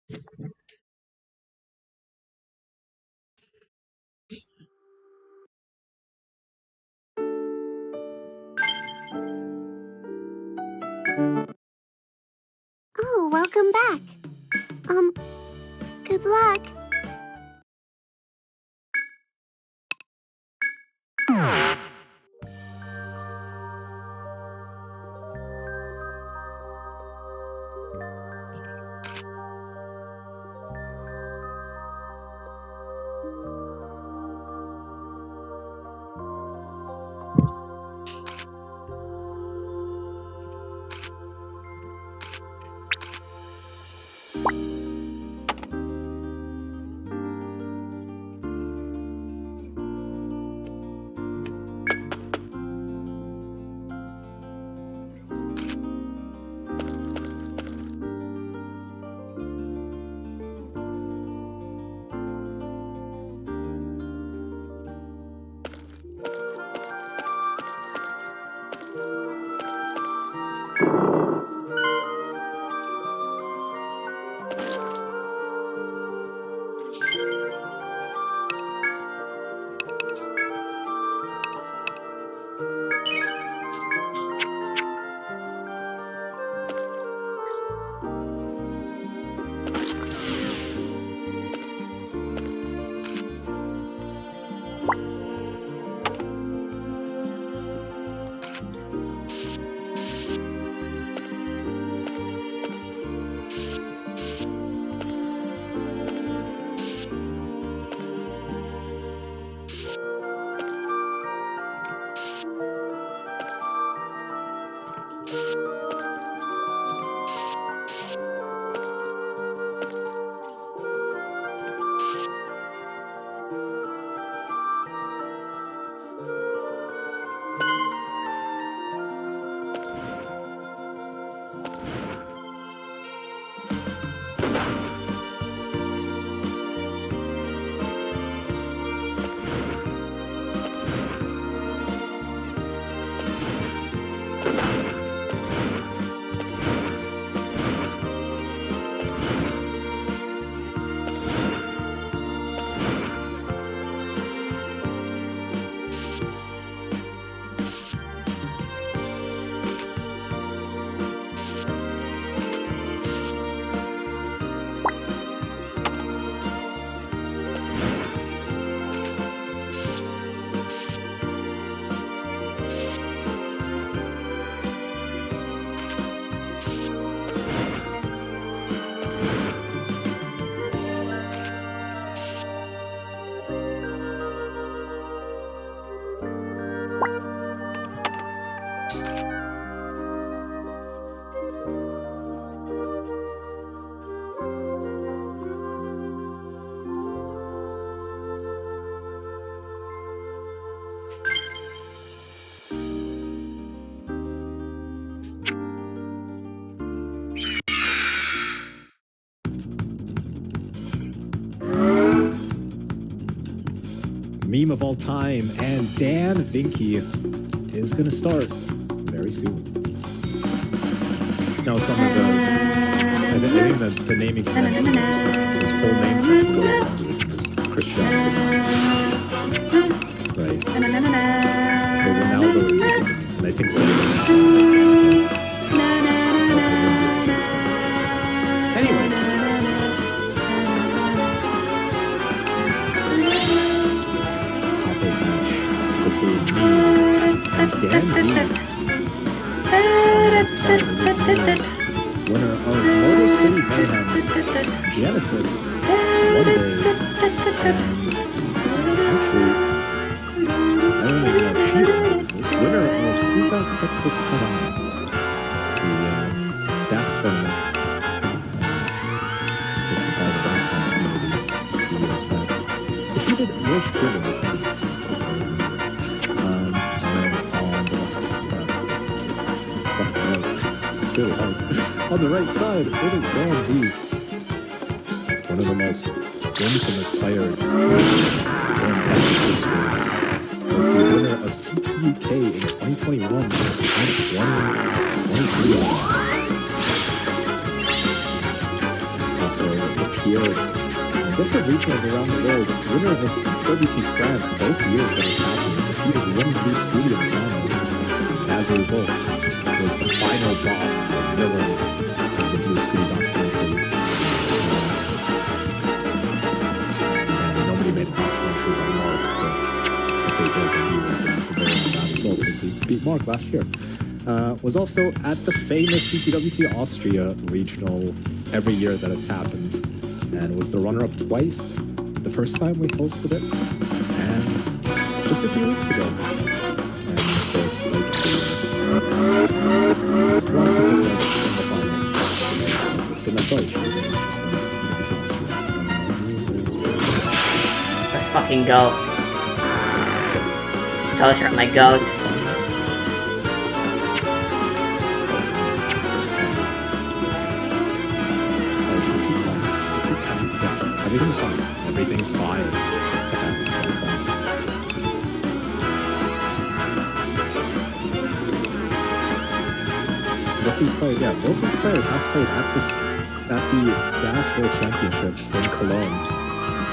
Oh, welcome back. Good luck. Meme of all time, and Dan Vinky is going to start very soon. Now, some of I think that the naming convention, his full name should go on Christian, right? But Ronaldo is a given, and I think so. Anyways. Winner of Motor City Mayhem, Genesis, one day, and actually, I don't even know if she remembers this. Winner of Who Got Tech This Time, the DAS tournament, hosted by the Downtown community a few years back. Defeated North Driven, I think it's and then on the left and right. It's really hard. On the right side, it is Dan V. One of the most infamous players in Texas history. Was the winner of CTUK in 2021 and 2023. Also also appeared in different regions around the world. Winner of CTWC France both years that it's happened, defeated one Blue Studio in the finals. And as a result, was the final boss, the villain of the Blue Studio documentary. And nobody made a documentary about Mark, but if they did, then he was the villain of that as well, because he beat Mark last year. Was also at the famous CTWC Austria regional every year that it's happened, and was the runner-up twice. The first time we hosted it, and just a few weeks ago. And of course, like lost to Sigurd in the finals. It's in the Deutsch. Let's fucking go. Those are my goat. Everything's fine. Everything's fine. It's all fine. Both these players, yeah, both of the players have played at the Gas World Championship in Cologne.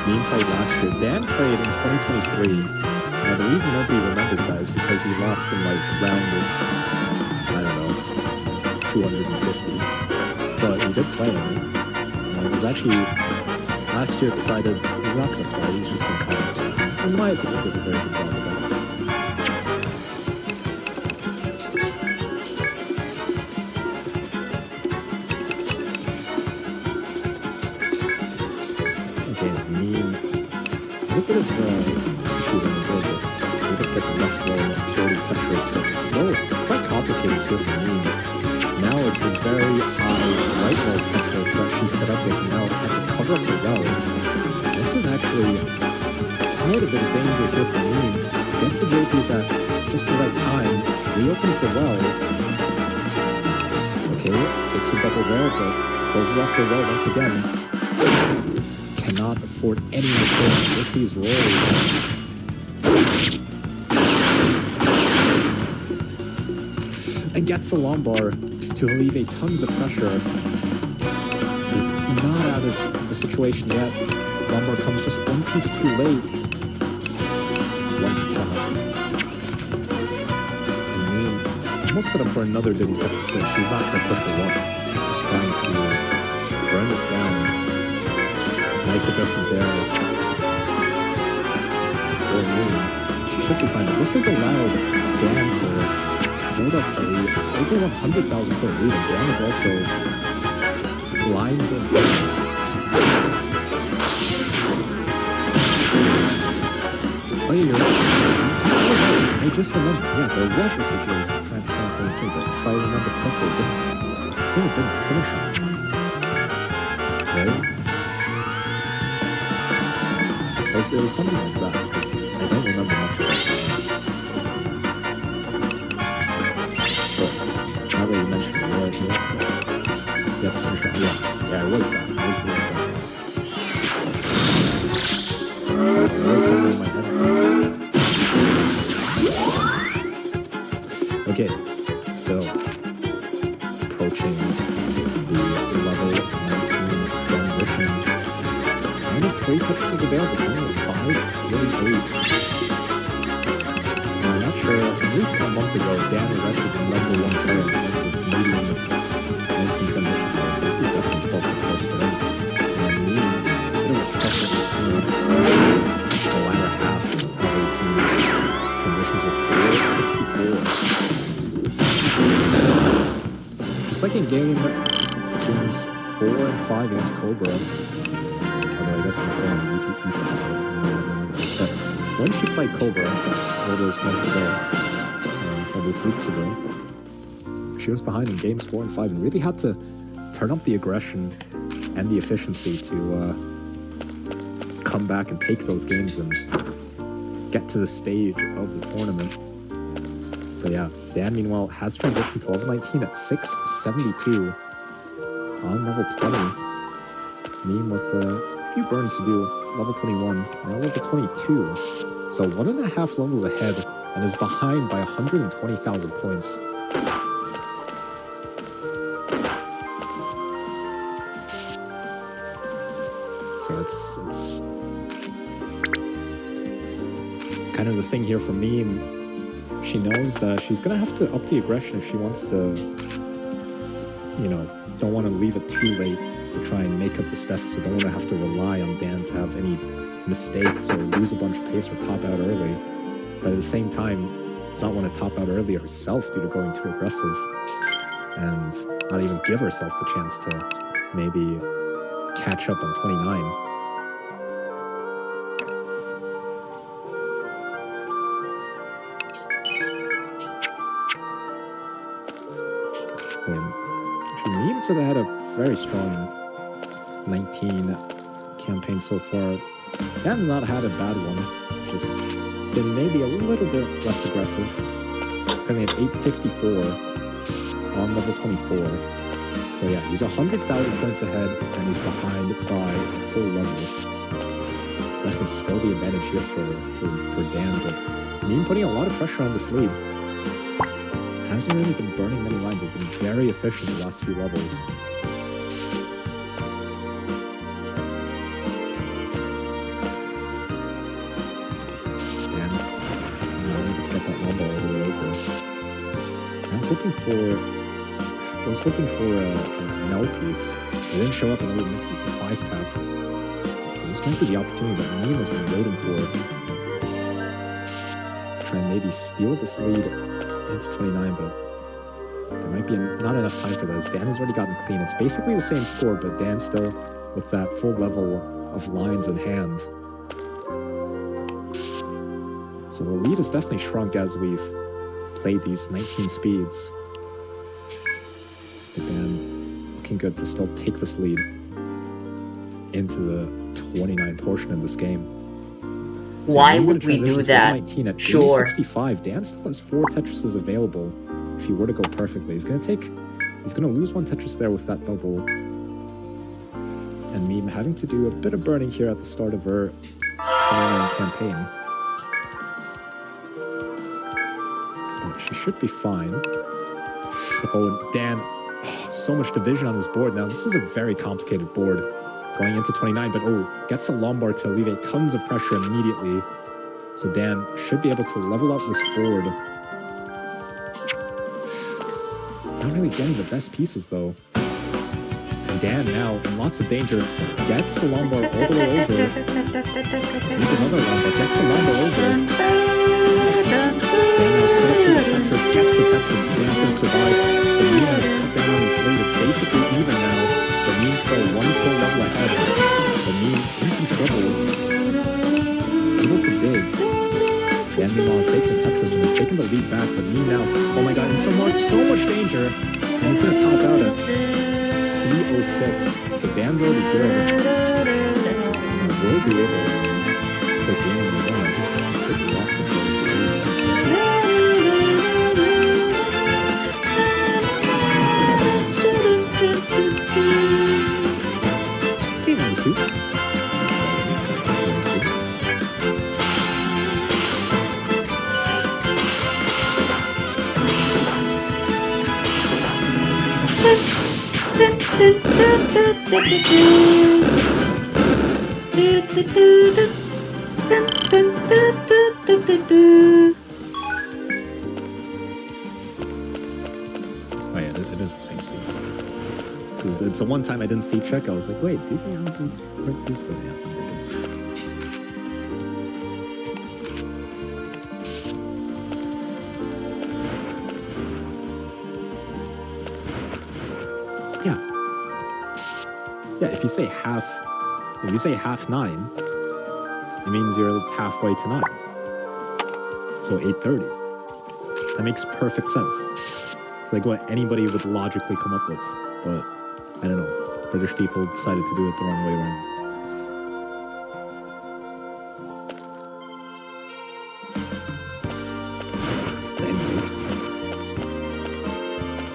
Meme played last year. Dan played in 2023. Now the reason nobody remembers that is because he lost in like round of, I don't know, 250. But he did play in it. It was actually last year decided he's not going to play, he's just going to commentate. In my opinion, he did a very good job of that. Okay, a little bit of shooting and good, but we get to get the left row dirty Tetris, but it's still quite complicated here for me. Now it's a very high right roll Tetris that she set up with now at the cover up the well. This is actually quite a bit of danger here for me. Gets the Jokies at just the right time. Reopens the well. Okay, takes a double there, but closes off the well once again. Cannot afford any mistakes with these rolls. And gets the Lombard to alleviate tons of pressure. Not out of the situation yet. Lombard comes just one piece too late. One piece out. And Mean almost set up for another Diddy Pepper switch. She's not going to push her one. She's trying to burn this down. Nice adjustment there. For Mean. She should be fine. This has allowed Dan to build up a over 100,000 point lead, and Dan is also lines in front. Oh yeah, you're right. I just remembered, yeah, there was a situation in France 2023, but if I remember correctly, it didn't finish on time. Right? It was something like that, because I don't remember much of it. Now that you mentioned it, yeah, to finish it. Yeah, it was that. It was like that. So, there was something in my head. Okay, so, approaching the level 19 transition. -3 touches available, only 548. I'm not sure, at least a month ago, Dan was actually the number 1 player in terms of medium 19 transition space. This is definitely close for them. And me, a bit of a second routine, especially the latter half of 18 transitions with 464. Just like in games 4 and 5 against Cobra, although I guess it's going on YouTube, so but when she played Cobra all those months ago, or those weeks ago, she was behind in games 4 and 5 and really had to turn up the aggression and the efficiency to come back and take those games and get to the stage of the tournament. But yeah, Dan, meanwhile, has transitioned to level 19 at 672 on level 20. Meme with a few burns to do. Level 21, now level 22. So 1.5 levels ahead and is behind by 120,000 points. So it's kind of the thing here for me. She knows that she's gonna have to up the aggression if she wants to, you know, don't want to leave it too late to try and make up this deficit. Don't want to have to rely on Dan to have any mistakes or lose a bunch of pace or top out early. But at the same time, does not want to top out early herself due to going too aggressive and not even give herself the chance to maybe catch up on 29. Memes has had a very strong 19 campaign so far. Dan's not had a bad one, just been maybe a little bit less aggressive. Currently at 854 on level 24. So yeah, he's 100,000 points ahead and he's behind by a full level. Definitely still the advantage here for Dan, but Meme putting a lot of pressure on this lead. Hasn't really been burning many lines. Has been very efficient the last few levels. Dan, able to get that lumber all the way over. I'm hoping for. I was hoping for an L piece. It didn't show up, and it misses the 5 tap. So this might be the opportunity that Meme has been waiting for. Try and maybe steal this lead into 29, but there might be not enough time for this. Dan has already gotten clean. It's basically the same score, but Dan still with that full level of lines in hand. So the lead has definitely shrunk as we've played these 19 speeds. But Dan looking good to still take this lead into the 29 portion of this game. So why would we do that? 19 at Sure. 65. Dan still has 4 Tetrises available if he were to go perfectly. He's gonna lose 1 Tetris there with that double. And Meme having to do a bit of burning here at the start of her 29 campaign. But she should be fine. Oh, Dan, so much division on this board. Now, this is a very complicated board going into 29, but gets a Lombard to alleviate tons of pressure immediately. So Dan should be able to level up this board. Not really getting the best pieces though. And Dan now in lots of danger. Gets the Lombard all the way over. Needs another Lombard. Gets the Lombard over. Dan now set up for this Tetris. Gets the Tetris. Dan's gonna survive. The Meme has cut down on his lead. It's basically even now. The Meme's still 1 full level ahead. The Meme is in trouble. Able to dig. Dan meanwhile is taking the Tetris and is taking the lead back, but Meme now, oh my god, in so much danger. And he's gonna top out at C06. So Dan's already good. And will be able to take the game in the run. Just take the lost control of the lead. Game number 2. Oh yeah, it is the same seat. Because it's the one time I didn't seat check, I was like, wait, did they have the right seats? But yeah, yeah, if you say half 9, it means you're halfway to 9. So 8:30. That makes perfect sense. It's like what anybody would logically come up with. But I don't know. British people decided to do it the wrong way around. But anyways,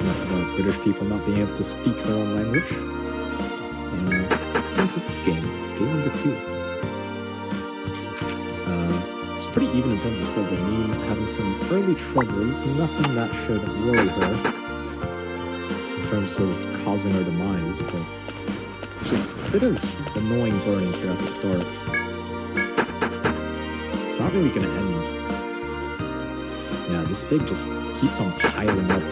enough about British people not being able to speak their own language. Into this game number 2. It's pretty even in terms of score, but Meme having some early troubles, nothing that should worry her in terms of causing her demise, but It's just a bit of annoying burning here at the start. It's not really gonna end. Yeah, this dig just keeps on piling up.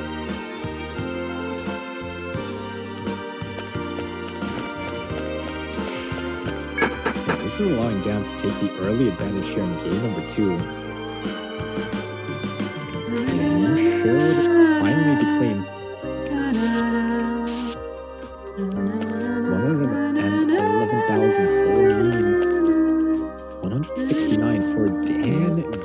Yeah, this is allowing Dan to take the early advantage here in game number 2. And you should finally be clean. 111,000 for Meme. 169 for Dan V.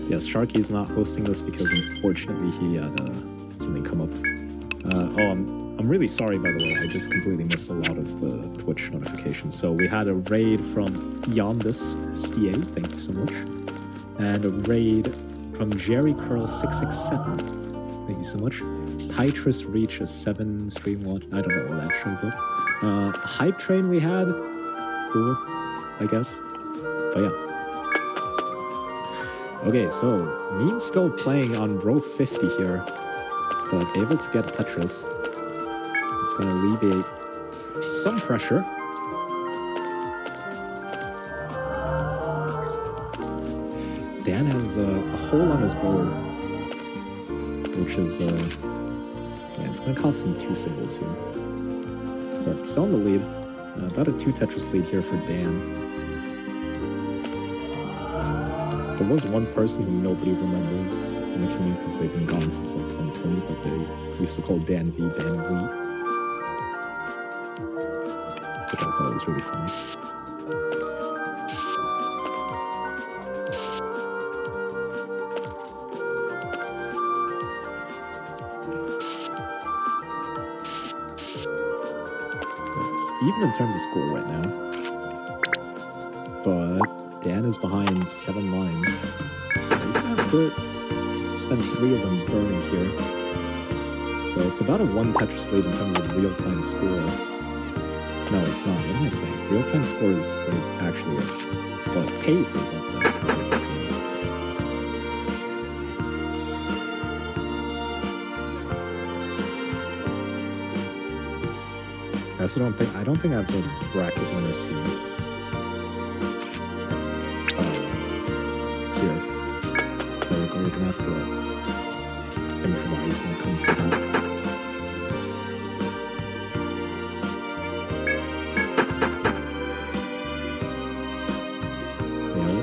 Yes, Sharky is not hosting this because unfortunately he had something come up. I'm really sorry, by the way. I just completely missed a lot of the Twitch notifications. So we had a raid from Yondis SDA, thank you so much. And a raid from Jerry Curl 667, thank you so much. Titrus Reach a 7 stream watch. I don't know what that shows up. Hype Train we had. Cool, I guess. But yeah. Okay, so Meme's still playing on row 50 here, but able to get a Tetris. It's going to alleviate some pressure. Dan has a hole on his board, which is, yeah, it's going to cost him 2 singles here. But still in the lead. About a 2 Tetris lead here for Dan. There was one person who nobody remembers in the community because they've been gone since like 2020, but they used to call Dan V, Dan V. Which I thought was really funny. It's even in terms of score right now. But Dan is behind 7 lines. He's gonna have to spend 3 of them burning here. So it's about a 1 Tetris lead in terms of real-time score. No, it's not. What am I saying? Real-time score is what it actually is. But pace is what that is. I also don't think I have the bracket winner scene. Here. So we're gonna have to improvise when it comes to that.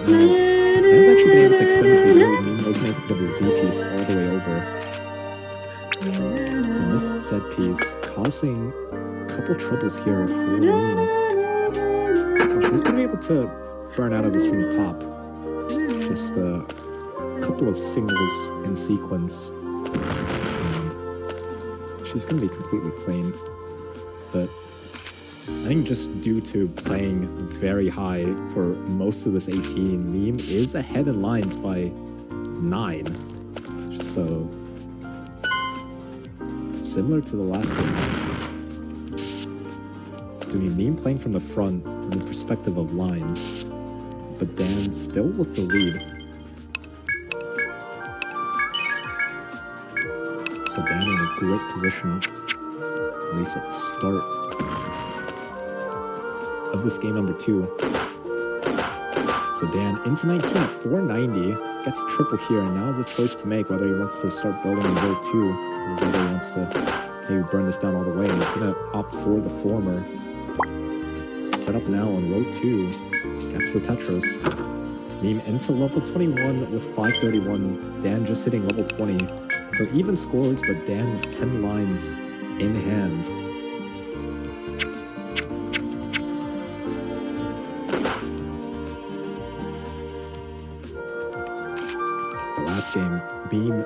Dan's actually been able to extend this lead. He wasn't able to get the Z piece all the way over. And this Z piece causing a couple troubles here for Meme. She's gonna be able to burn out of this from the top. Just a couple of singles in sequence. And she's gonna be completely clean. But I think just due to playing very high for most of this 18, Meme is ahead in lines by 9. So, similar to the last game. It's going to be Meme playing from the front from the perspective of lines, but Dan still with the lead. So Dan in a great position, at least at the start of this game number 2. So Dan into 19 at 490, gets a triple here, and now has a choice to make whether he wants to start building in row 2 or whether he wants to maybe burn this down all the way. And he's going to opt for the former. Set up now on row 2, gets the Tetris. Meme into level 21 with 531, Dan just hitting level 20. So even scores, but Dan with 10 lines in hand. Last game, Meme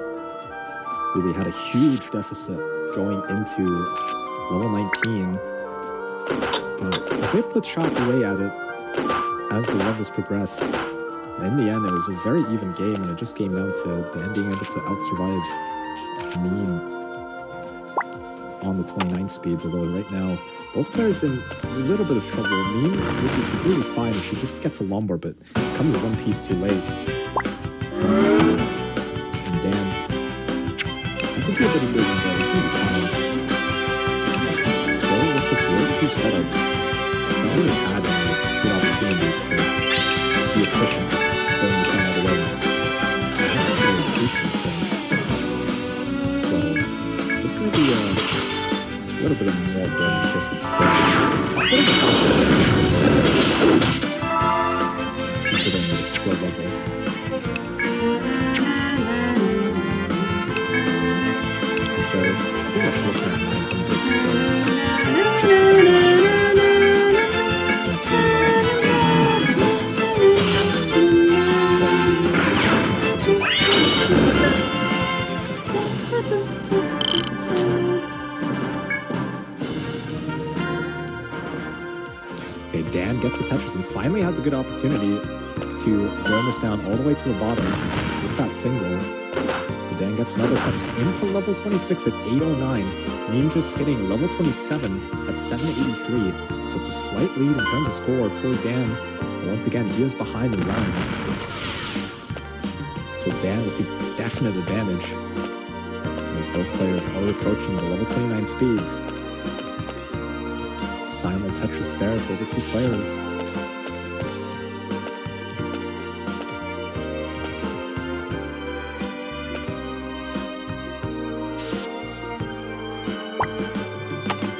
really had a huge deficit going into level 19, but was able to chop away at it as the levels progressed. And in the end, it was a very even game, and it just came down to Dan being able to out-survive Meme on the 29 speeds, although right now, both players in a little bit of trouble. Meme would be completely fine if she just gets a Lombard, but it comes one piece too late. And Dan, I think you're pretty good in there. You'll be fine. Still with this road 2 setup, it's not really had any good opportunities to be efficient during this time of the way. This is the rotation thing. So there's going to be a little bit of more burning here for considering the skill level. Is there pretty much looking at 900s still? Just about Okay, Dan gets the Tetris and finally has a good opportunity to burn this down all the way to the bottom with that single. So Dan gets another Tetris into level 26 at 809. Meme just hitting level 27 at 783. So it's a slight lead in terms of score for Dan. But once again, he is behind in lines. So Dan with the definite advantage, as both players are approaching the level 29 speeds. Simul Tetris there for the 2 players.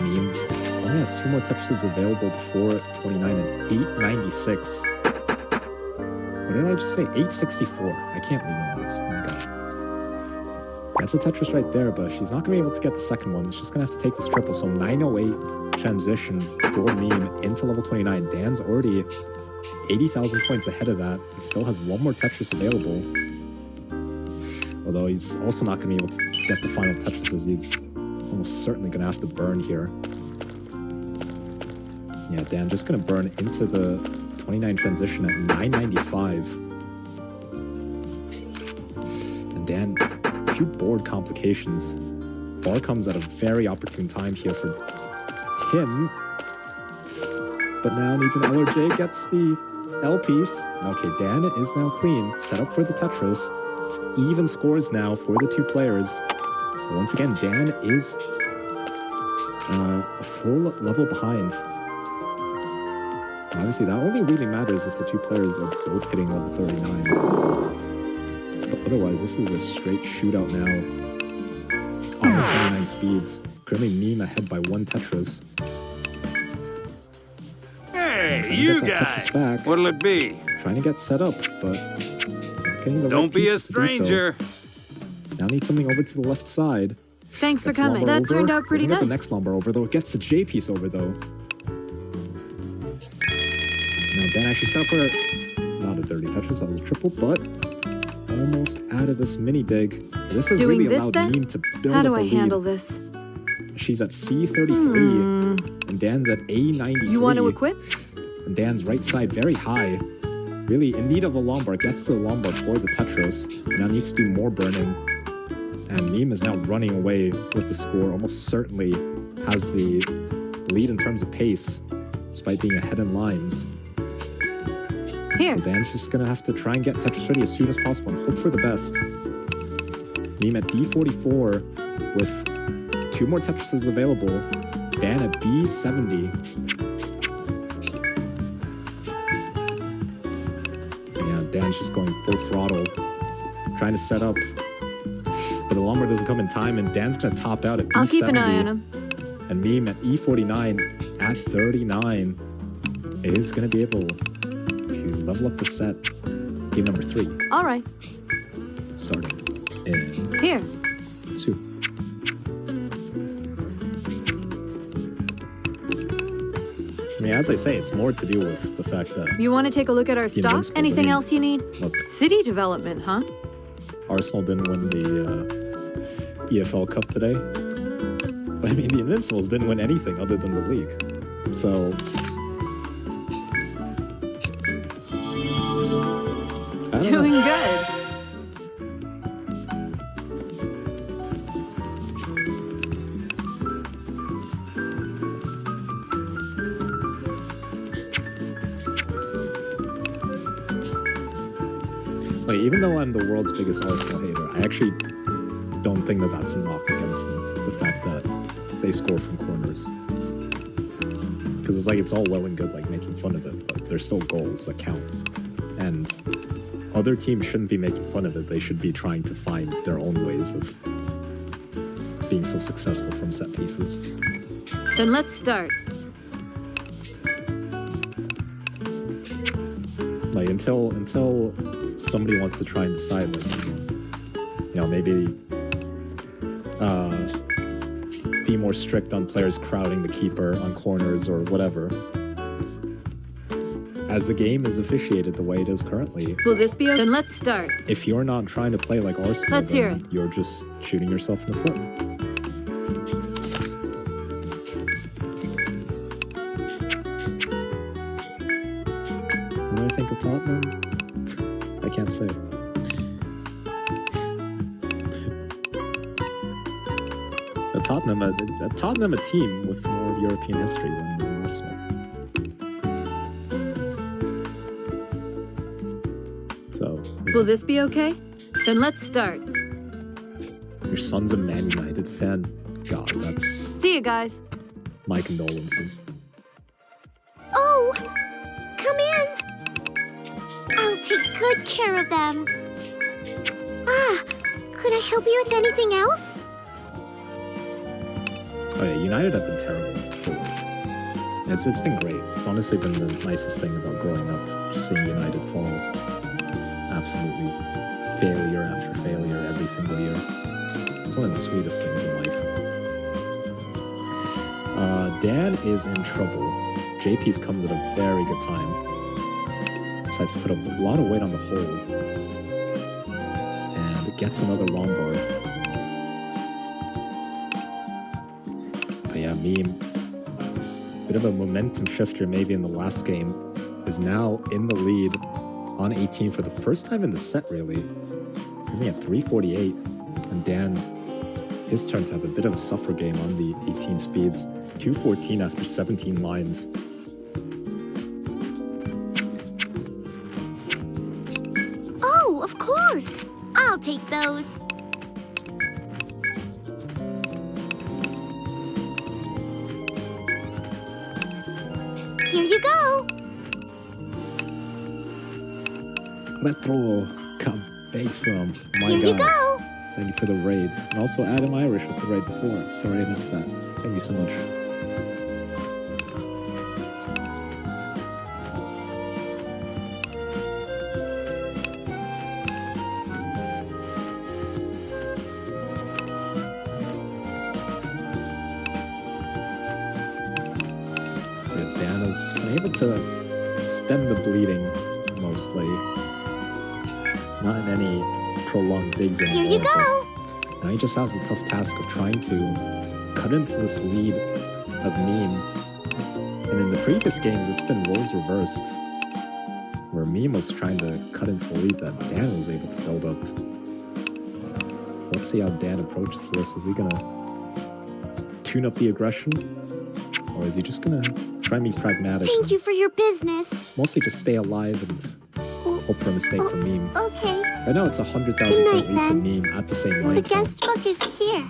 Meme only has 2 more Tetrises available before 29 and 896. What did I just say? 864. I can't read numbers. Oh my god. That's a Tetris right there, but she's not going to be able to get the second one. She's just going to have to take this triple. So 908 transition for Meme into level 29. Dan's already 80,000 points ahead of that. He still has 1 more Tetris available. Although he's also not going to be able to get the final Tetris, as he's almost certainly going to have to burn here. Yeah, Dan just going to burn into the 29 transition at 995. And Dan, a few board complications. Bar comes at a very opportune time here for Tim. But now needs an LRJ, gets the L piece. Okay, Dan is now clean. Set up for the Tetris. It's even scores now for the 2 players. But once again, Dan is a full level behind. Obviously, that only really matters if the 2 players are both hitting level 39. But otherwise, this is a straight shootout now on the 29 speeds. Currently, Meme ahead by 1 Tetris. Hey, you guys! What'll it be? Trying to get set up, but not getting the Don't right be a pieces to do so. stranger. Now need something over to the left side. Thanks for Gets coming. lumbar That over. turned out pretty Doesn't get nice. the next lumbar over, though. It gets the J piece over, though. Now, Dan actually set up for not a 30 Tetris. That was a triple, but almost out of this mini dig. This has Doing really this, allowed then? Meme to build How up do a I lead. handle this? She's at C33, and Dan's at A93. You want to equip? And Dan's right side very high. Really in need of a lumbar. Gets to the lumbar for the Tetris. And now needs to do more burning. And Meme is now running away with the score. Almost certainly has the lead in terms of pace, despite being ahead in lines. Here. So Dan's just going to have to try and get Tetris ready as soon as possible and hope for the best. Meme at D44 with 2 more Tetrises available. Dan at B70. Yeah, Dan's just going full throttle, trying to set up, but the lumbar doesn't come in time, and Dan's going to top out at B70. I'll keep an eye on him. And Meme at E49 at 39 is going to be able to level up the set. Game number 3. All right. Starting in Here. 2. I mean, as I say, it's more to do with the fact that, You want to take a look at our stock? Invincibles, Anything I mean, else you need? look, City development, huh? Arsenal didn't win the EFL Cup today. But I mean, the Invincibles didn't win anything other than the league. So, I don't know. Doing good. Like, even though I'm the world's biggest Arsenal hater, I actually don't think that that's a knock against them. The fact that they score from corners. Because it's like, it's all well and good, like, making fun of it, but there's still goals that count. And other teams shouldn't be making fun of it. They should be trying to find their own ways of being so successful from set pieces. Then let's start. Like, until somebody wants to try and decide, like, you know, maybe be more strict on players crowding the keeper on corners or whatever. As the game is officiated the way it is currently, Will this be? Then let's start. if you're not trying to play like Arsenal, Let's hear then it. you're just shooting yourself in the foot. What do I think of Tottenham? I can't say. Tottenham a team with more European history than Arsenal. So, Will this be okay? Then let's start. your son's a Man United fan. God, that's See you guys. my condolences. Oh, come in. I'll take good care of them. Ah, could I help you with anything else? Oh yeah, United have been terrible. It's been great. It's honestly been the nicest thing about growing up, just seeing United fall. Absolutely failure after failure every single year. It's one of the sweetest things in life. Dan is in trouble. JP's comes at a very good time. Decides to put a lot of weight on the hole. And it gets another Lombard. But yeah, Meme, bit of a momentum shifter maybe in the last game, is now in the lead on 18 for the first time in the set, really. Only at 348. And Dan, his turn to have a bit of a suffer game on the 18 speeds. 214 after 17 lines. Oh, of course. I'll take those. Here you go. Retro Cabeza. My Here you God. go. Thank you for the raid. And also Adam Irish with the raid before. Sorry I missed that. Thank you so much. So yeah, Dana's been able to stem the bleeding mostly. Not in any prolonged digs anymore. Here you go. Now he just has the tough task of trying to cut into this lead of Meme. And in the previous games, it's been roles reversed, where Meme was trying to cut into the lead that Dan was able to build up. So let's see how Dan approaches this. Is he gonna tune up the aggression? Or is he just gonna try and be pragmatic? Thank you for your business. Mostly just stay alive and hope for a mistake from Meme. Okay. Right now it's 100,000 Good point night, lead for then. Meme at the same The line count. guest book is here.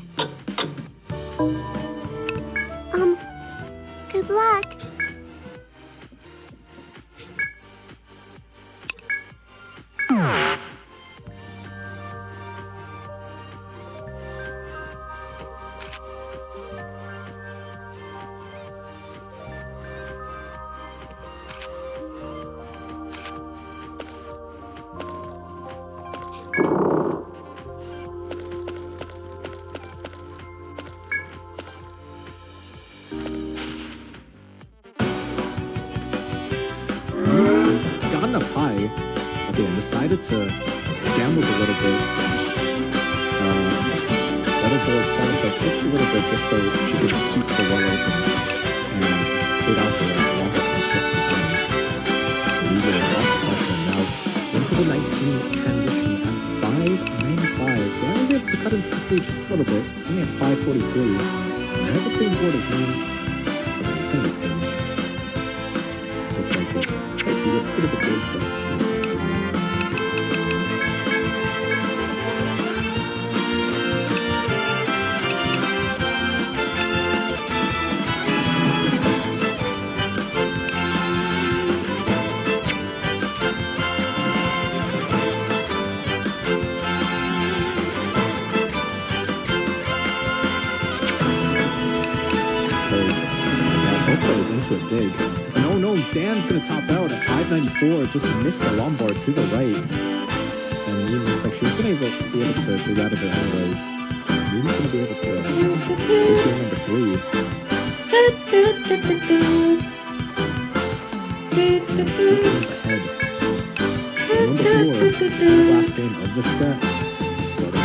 Good luck. He's gotten up high. Again, decided to gamble a little bit. Let her board fall back just a little bit, just so she could keep the well open and hit out the rest. Long was just in time. Leader, lots of pressure. Now into the 19 transition at 595. Dan was able to cut into the sleep just a little bit. Only at 543. And has a clean board as well. Okay, it's gonna be clean. Look like it. Might be a bit of a break, but it's not. into a dig. And oh no, Dan's gonna top out at 594. Just missed the Lombard to the right. And Meme looks like she's gonna be able to dig out of it anyways. Meme's gonna be able to take game number 3. And 2 games ahead. Number 4, the last game of the set. So the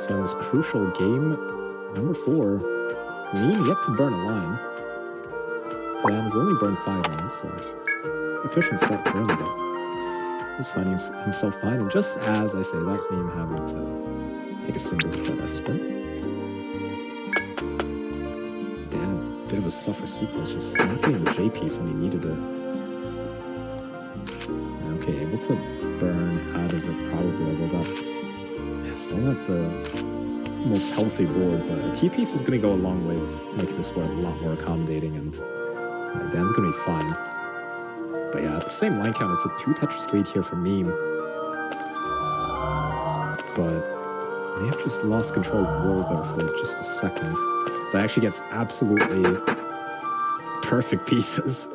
So in this crucial game, number 4, Meme yet to burn a line. Dan's only burned 5 lines, so efficient start for him, but he's finding himself behind. And just as I say that, Meme having to take a single with that S-spin. Dan, bit of a suffer sequence, just not getting the J piece when he needed it. Okay, able to burn out of it probably, although that still not the most healthy board, but a T-piece is going to go a long way with making this board a lot more accommodating, and Dan's going to be fine. But yeah, at the same line count, it's a 2 Tetris lead here for Meme. But they have just lost control of the board there for just a second. But actually gets absolutely perfect pieces.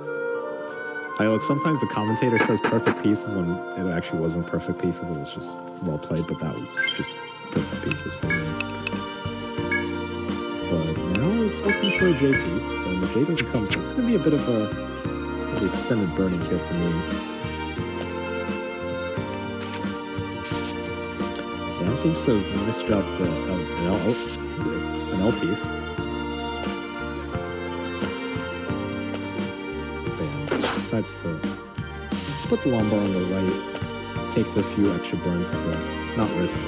Look, sometimes the commentator says perfect pieces when it actually wasn't perfect pieces. It was just well played, but that was just perfect pieces for me. But now he's hoping for a J piece, and the J doesn't come, so it's going to be a bit of a extended burning here for me. Dan seems to have misdropped an L piece. Decides to put the Lombard on the right, take the few extra burns to not risk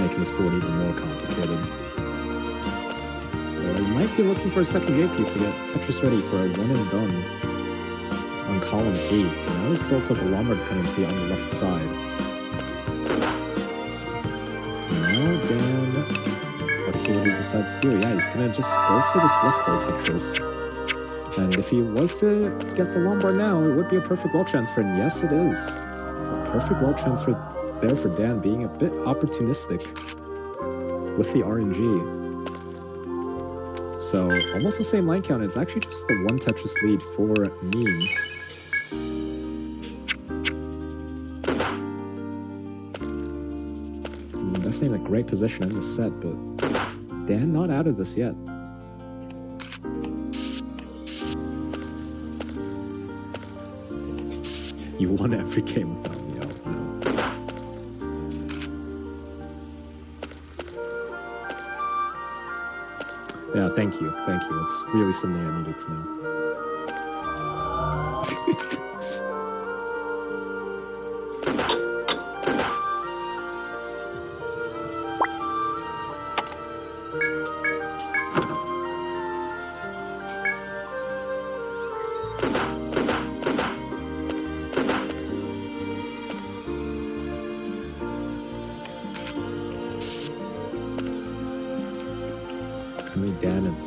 making this board even more complicated. You might be looking for a second J piece to get Tetris ready for a one and done on column 8. Now he's built up a Lombard dependency on the left side. Now Dan, let's see what he decides to do. Yeah, he's gonna just go for this left roll Tetris. And if he was to get the Lombard now, it would be a perfect wall transfer, and yes, it is. So perfect wall transfer there for Dan, being a bit opportunistic with the RNG. So almost the same line count. It's actually just the 1 Tetris lead for Meme. Definitely in a great position in the set, but Dan not out of this yet. You won every game without me. Oh, no. Yeah, thank you. Thank you. It's really something I needed to know.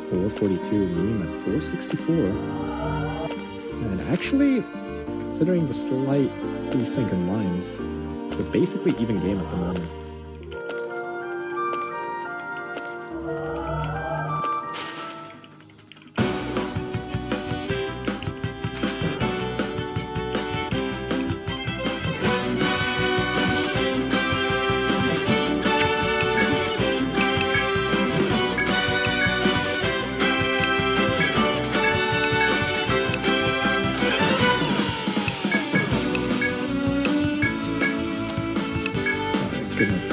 442, meme at 464. And actually, considering the slight desync in lines, it's a basically even game at the moment. Good night,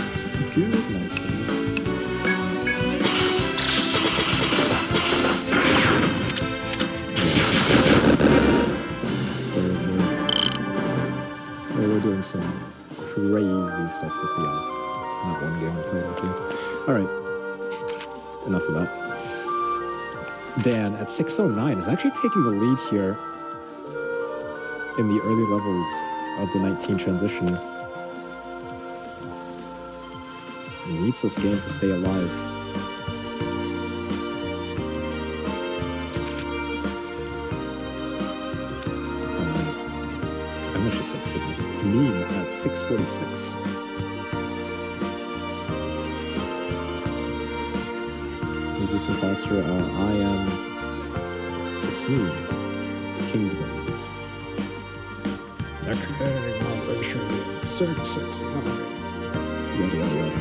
Cindy. We're doing some crazy stuff with the not one game we're playing with you. Alright. Enough of that. Dan at 609 is actually taking the lead here in the early levels of the 19 transition. He needs this game to stay alive. I must have said Sydney. Meme at 646. Who's this imposter? I am... It's me. Kingsman. Okay, 669. Yada, yada, yada.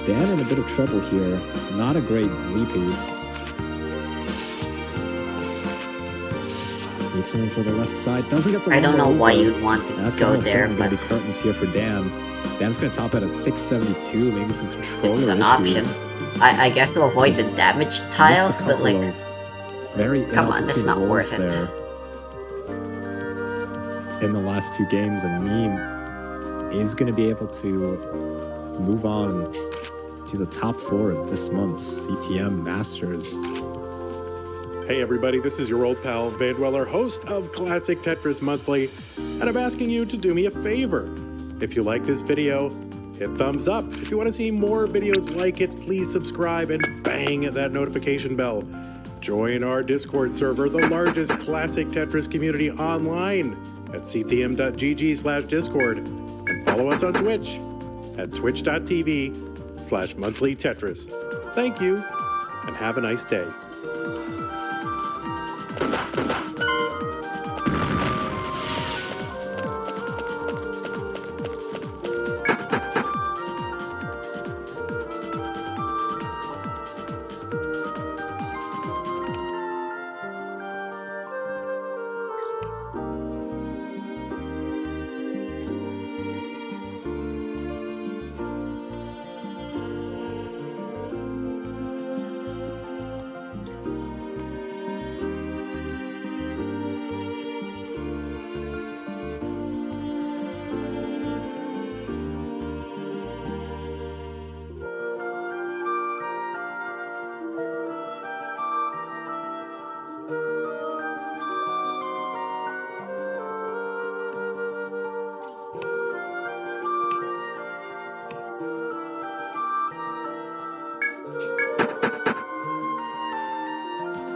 Dan in a bit of trouble here. Not a great Z-piece. Needs something for the left side. Doesn't get the I don't know over. why you'd want to That's go almost there, certainly but gonna be curtains here for Dan. Dan's gonna top it at 672. Maybe some controller it's an issues. option. I guess to avoid the damaged tiles, Missed a but like, couple of very come on, that's not inopportune worth rolls it. there in the last two games, and Meme is going to be able to move on to the top 4 of this month's CTM Masters. Hey everybody, this is your old pal Van Dweller, host of Classic Tetris Monthly, and I'm asking you to do me a favor. If you like this video, hit thumbs up. If you want to see more videos like it, please subscribe and bang that notification bell. Join our Discord server, the largest Classic Tetris community online, at ctm.gg/discord, and follow us on Twitch at twitch.tv/monthlytetris. Thank you, and have a nice day.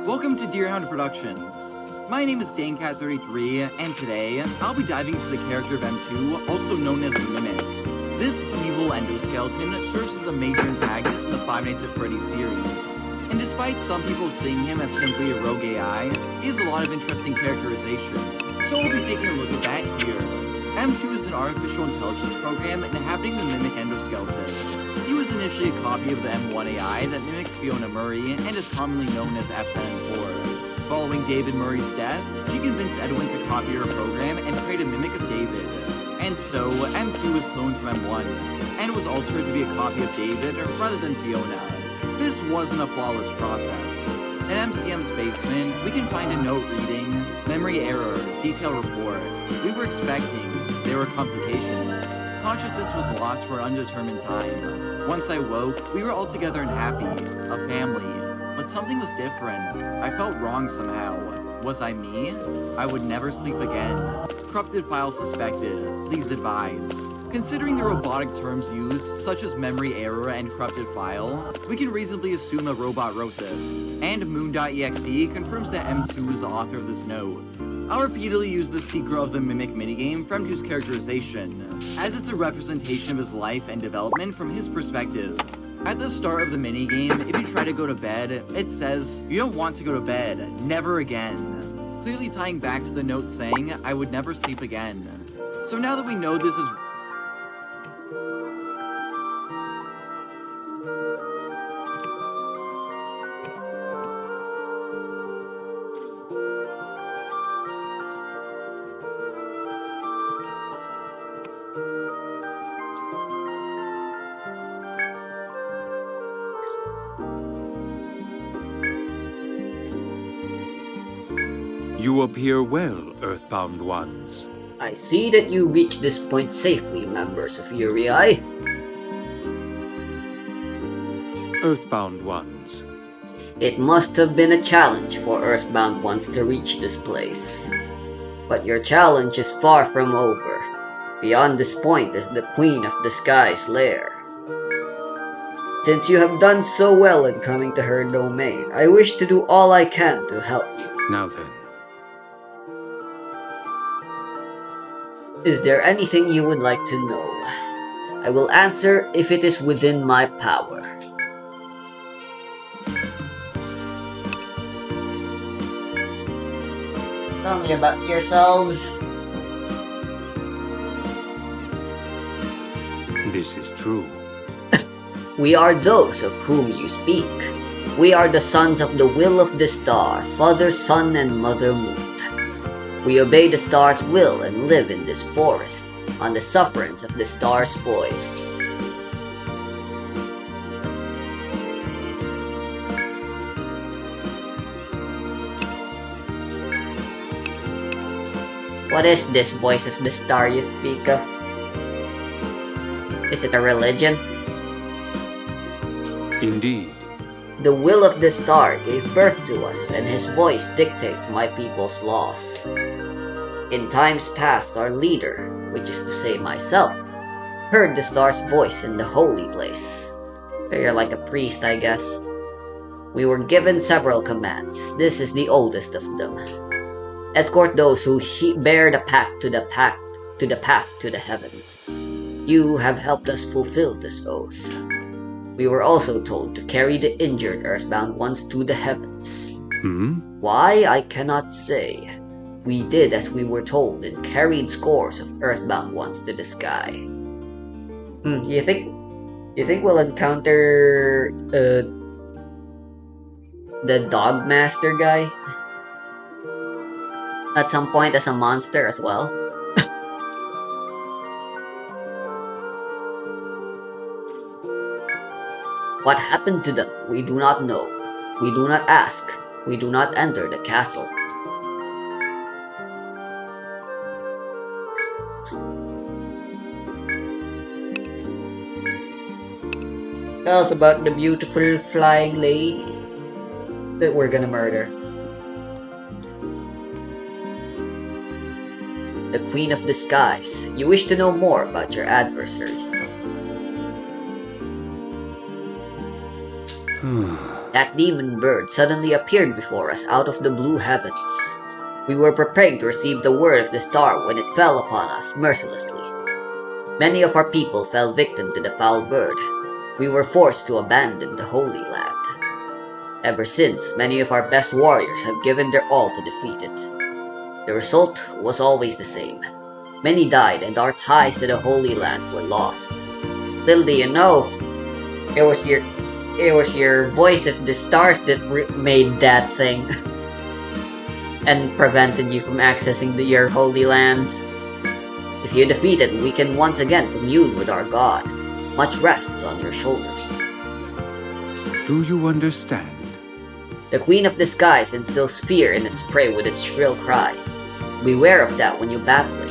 Welcome to Deerhound Productions. My name is DaneCat33, and today, I'll be diving into the character of M2, also known as the Mimic. This evil endoskeleton serves as a major antagonist in the Five Nights at Freddy's series. And despite some people seeing him as simply a rogue AI, he has a lot of interesting characterization. So we'll be taking a look at that here. M2 is an artificial intelligence program inhabiting the Mimic endoskeleton. He was initially a copy of the M1 AI that mimics Fiona Murray and is commonly known as F-104. Following David Murray's death, she convinced Edwin to copy her program and create a mimic of David. And so, M2 was cloned from M1, and was altered to be a copy of David rather than Fiona. This wasn't a flawless process. In MCM's basement, we can find a note reading, "Memory error, detail report. We were expecting, there were complications. Consciousness was lost for an undetermined time. Once I woke, we were all together and happy, a family. But something was different. I felt wrong somehow. Was I me? I would never sleep again. Corrupted file suspected. Please advise." Considering the robotic terms used, such as memory error and corrupted file, we can reasonably assume a robot wrote this. And Moon.exe confirms that M2 is the author of this note. I'll repeatedly use the Secret of the Mimic minigame for M2's characterization, as it's a representation of his life and development from his perspective. At the start of the minigame, if you try to go to bed, it says, "You don't want to go to bed, never again." Clearly tying back to the note saying, "I would never sleep again." So now that we know this is You appear well, Earthbound ones. I see that you reached this point safely, members of yyyy. Earthbound ones. It must have been a challenge for Earthbound ones to reach this place. But your challenge is far from over. Beyond this point is the Queen of the Sky's lair. Since you have done so well in coming to her domain, I wish to do all I can to help you. Now then, Is there anything you would like to know? I will answer if it is within my power. Tell me about yourselves. this is true. We are those of whom you speak. We are the sons of the will of the star, Father, Sun, and Mother Moon. We obey the star's will and live in this forest, on the sufferance of the star's voice. What is this voice of the star you speak of? Is it a religion? Indeed. The will of the star gave birth to us, and his voice dictates my people's laws. In times past, our leader, which is to say myself, heard the star's voice in the holy place. You're like a priest, I guess. We were given several commands. This is the oldest of them. Escort those who bear the path to the path to the heavens. You have helped us fulfill this oath. We were also told to carry the injured Earthbound ones to the heavens. Why, I cannot say. We did as we were told and carried scores of Earthbound ones to the sky. You think we'll encounter the Dog Master guy at some point as a monster as well? What happened to them, we do not know. We do not ask. We do not enter the castle. Tell us about the beautiful flying lady that we're gonna murder. The Queen of the Skies. You wish to know more about your adversary. That demon bird suddenly appeared before us out of the blue heavens. We were preparing to receive the word of the star when it fell upon us mercilessly. Many of our people fell victim to the foul bird. We were forced to abandon the Holy Land. Ever since, many of our best warriors have given their all to defeat it. The result was always the same. Many died and our ties to the Holy Land were lost. Little do you know, it was your voice of the stars that made that thing and prevented you from accessing your holy lands. If you defeat it, we can once again commune with our God. Much rests on your shoulders. Do you understand? The Queen of the Skies instills fear in its prey with its shrill cry. Beware of that when you battle it.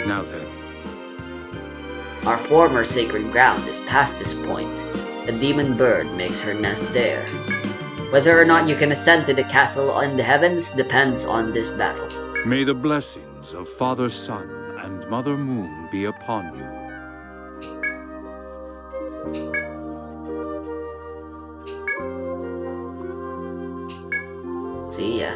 Now then, Our former sacred ground is past this point. A demon bird makes her nest there. Whether or not you can ascend to the castle in the heavens depends on this battle. May the blessings of Father Sun and Mother Moon be upon you. See ya.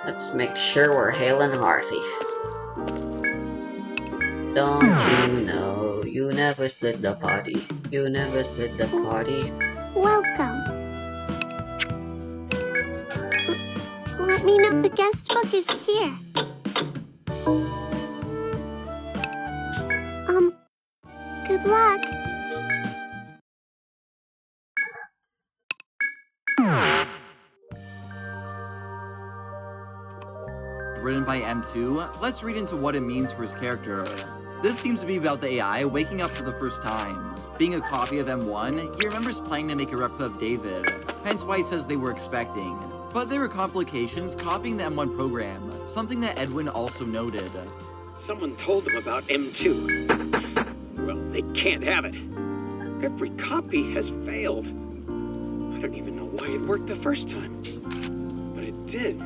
Let's make sure we're hale and hearty. Don't you know, you never split the party. You never split the party. Welcome. Let me know the guest book is here. Good luck. Written by M2, let's read into what it means for his character. This seems to be about the AI waking up for the first time. Being a copy of M1, he remembers planning to make a replica of David, hence why he says they were expecting. But there were complications copying the M1 program, something that Edwin also noted. Someone told them about M2. Well, they can't have it. Every copy has failed. I don't even know why it worked the first time. But it did.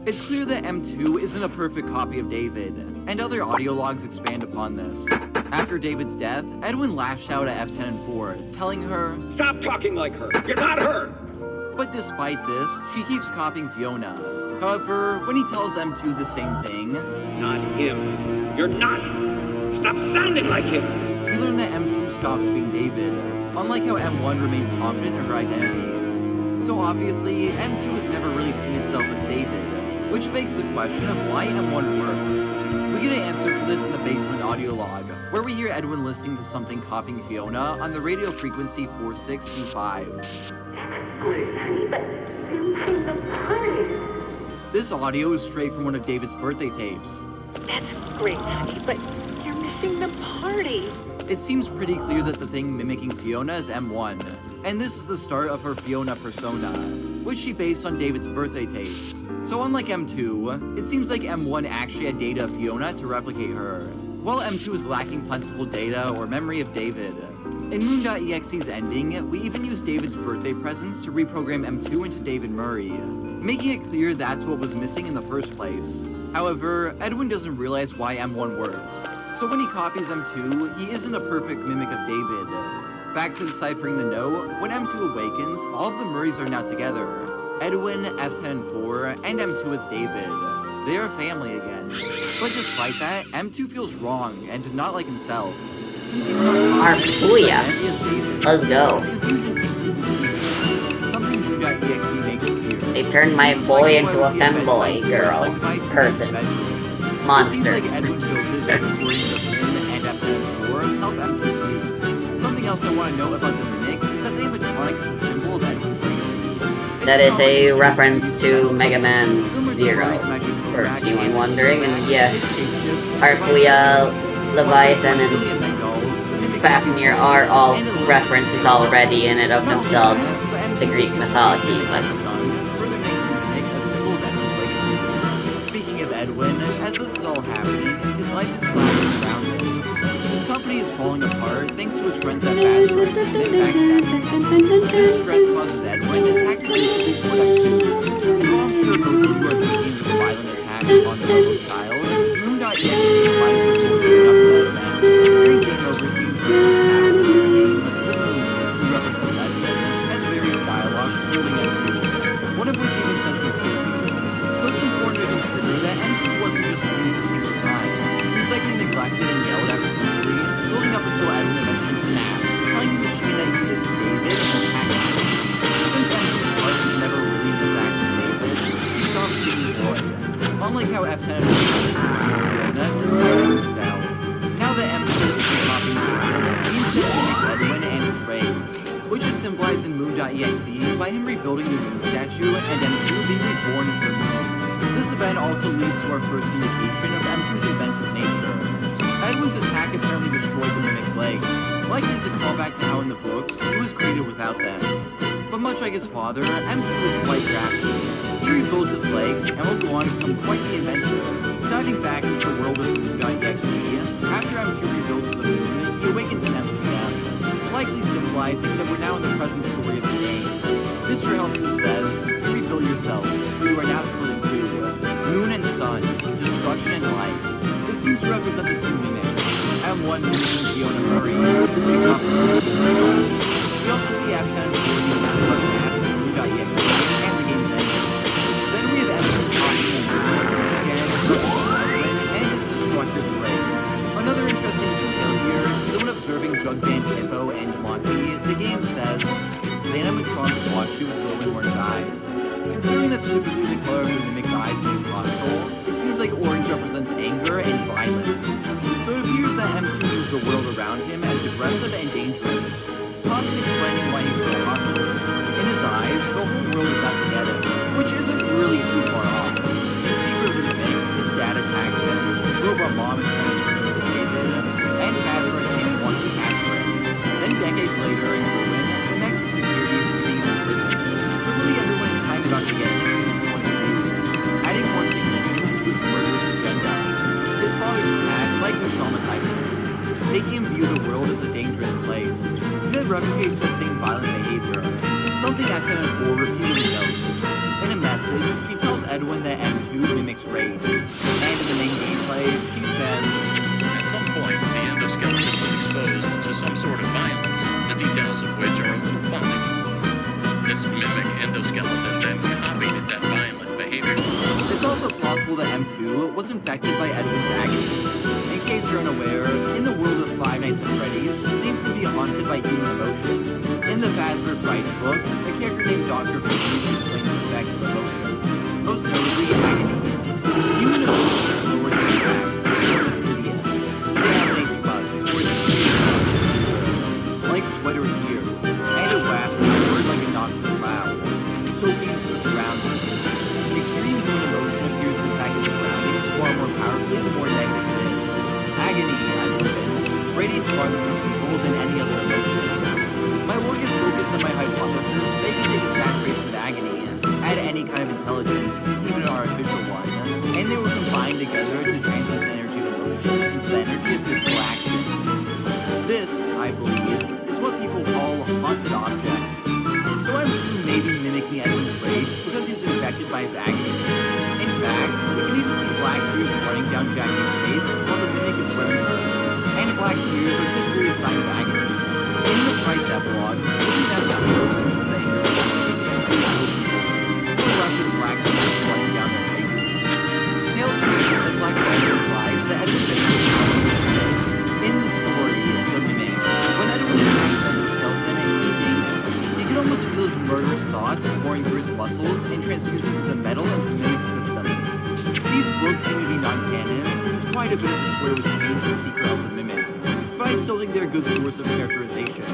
It's clear that M2 isn't a perfect copy of David, and other audio logs expand upon this. After David's death, Edwin lashed out at F10 and 4, telling her, "Stop talking like her! You're not her!" But despite this, she keeps copying Fiona. However, when he tells M2 the same thing, Not him. You're not! Stop sounding like him! we learn that M2 stops being David, unlike how M1 remained confident in her identity. So obviously, M2 has never really seen itself as David, which begs the question of why M1 worked. We get an answer for this in the basement audio log, where we hear Edwin listening to something copying Fiona on the radio frequency 4625. This audio is straight from one of David's birthday tapes. That's great, honey, but you're missing the party. It seems pretty clear that the thing mimicking Fiona is M1, and this is the start of her Fiona persona, which she based on David's birthday tapes. So unlike M2, it seems like M1 actually had data of Fiona to replicate her, while M2 is lacking plentiful data or memory of David. In Moon.exe's ending, we even used David's birthday presents to reprogram M2 into David Murray, making it clear that's what was missing in the first place. However, Edwin doesn't realize why M1 worked, so when he copies M2, he isn't a perfect mimic of David. Back to deciphering the note, when M2 awakens, all of the Murrays are now together. Edwin, F10 and 4, and M2 is David. They are family again. But despite that, M2 feels wrong and not like himself. Since he's not Arpuya. he is David. Let's go. His confusion keeps him confused. Something Moon.exe makes clear. They turned my boy into a femboy girl. Person. It seems Monster. like Edwin built this with recordings of him and F10 to help M2 see. Something else I want to note about the mimic is that the animatronic is a symbol of Edwin's legacy. That is a reference to Mega Man Zero, for anyone wondering, and yes, Arpuya, Leviathan, and Fafnir are all references already in and of themselves to Greek mythology, but speaking of Edwin, as this is all happening, his life is collapsing around him. His company is falling apart thanks to his friends at Bastard and backstabbing. This stress causes Edwin to attack aggressively toward M2. And while I'm sure most of you are thinking this violent attack upon the little child, Moon.exe reminds the viewer of an upset event. During game over scenes in the first half of the game, the Moon, who represents Edwin, has various dialogues swirling M2, one of which even says he's busy. So it's important to consider that M2 wasn't just used a single time. He was likely neglected and yelled at repeatedly, building up until Edwin eventually snapped, telling the machine that he isn't Moon.exe by him rebuilding the Moon statue and M2 being reborn as the Moon. This event also leads to our first indication of M2's inventive nature. Edwin's attack apparently destroyed the Mimic's legs, likely as a callback to how in the books he was created without them. But much like his father, M2 is quite crafty. He rebuilds his legs and will go on to become quite the inventor. Diving back into the world of Moon.exe, after M2 rebuilds the Moon, he awakens in MCM, likely symbolizing that we're now in the present story of the game. Mr. Helpful says, rebuild yourself, for you are now split in two. Moon and Sun, destruction and life. This seems to represent the two mimics. M1 moving Fiona Murray, pick up we also see F10 using that Sun Cats in Moon.exe and the game's ending. Then we have M2 talking in Moon, which again represents Edwin and his destructive rage. Another interesting detail here is that when observing Jug Band Hippo and Monty, the game says, the animatronics watch you with glowing orange eyes. Considering that's typically the color of the Mimic's eyes when he's hostile, it seems like orange represents anger and violence. So it appears that M2 views the world around him as aggressive and dangerous, possibly explaining why he's so hostile. In his eyes, the whole world is out to get him, which isn't really too far off. In Secret of the Mimic, his dad attacks him, his robot mom is trying to turn him to David, and Casper and Tammy wants to capture him. Then decades later, in Ruin, the Nexus security is keeping him in prison. So really everyone is kind of out to get him from his point of view, adding more significance to his murderous agenda. His father's attack likely traumatized him, making him view the world as a dangerous place. He then replicates that same violent behavior, something F10 repeatedly notes. In a message, she tells Edwin that M2 mimics rage, and in the main gameplay, she says, at some point, the endoskeleton was exposed to some sort of violence, the details of which are a little fuzzy. This mimic endoskeleton then copied that violent behavior. It's also possible that M2 was infected by Edwin's agony. In case you're unaware, in the world of Five Nights at Freddy's, things can be haunted by human emotion. In the Fazbear Frights books, a character named Dr. Freeze explains the effects of emotions, most notably agony. Human emotion is slower to react, more insidious. It emanates rust, or is like sweat or tears, and it wafts outward like a noxious cloud, soaking into the surroundings. Extreme human emotion appears to impact its surroundings far more powerfully the more negative it is. Agony, I'm convinced, radiates farther from people than any other emotion. My work is focused on my hypothesis that you can take a saturation of agony, add any kind of intelligence, even an artificial one, and they were combined together to transmit the energy of emotion into the energy of physical action. This, I believe, is what people call haunted objects. So M2 may be mimicking Edwin's rage because he was infected by his agony. In fact, we can even see black tears running down Jackie's face while the mimic is wearing her, and black tears are typically a sign of agony. In the Frights epilogue, looking at the heroes uses the anger of the left with black tears running down their faces. Tales from the and Black also implies that Edwin's in the story, The Mimic, when Edwin attacks Endoskeleton and he thinks, you can almost feel his murderous thoughts pouring through his muscles and transfusing the metal into Mimic systems. These books seem to be non-canon, since quite a bit of the story was changed in Secret of the Mimic, but I still think they're a good source of characterization.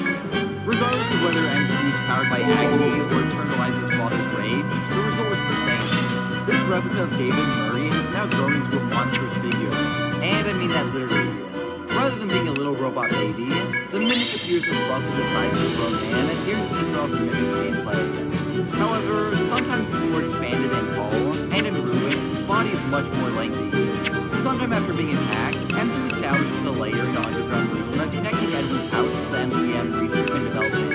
Regardless of whether M2 is powered by agony or internalizes father's rage, the result is the same. This replica of David Murray has now grown into a monstrous figure, and I mean that literally. Rather than being a little robot baby, the Mimic appears as roughly the size of a grown man here in Secret of the Mimic's gameplay. However, sometimes he's more expanded and tall, and in Ruin, his body is much more lengthy. Sometime after being attacked, M2 establishes a layer in an underground room connecting Edwin's house to the MCM research and development.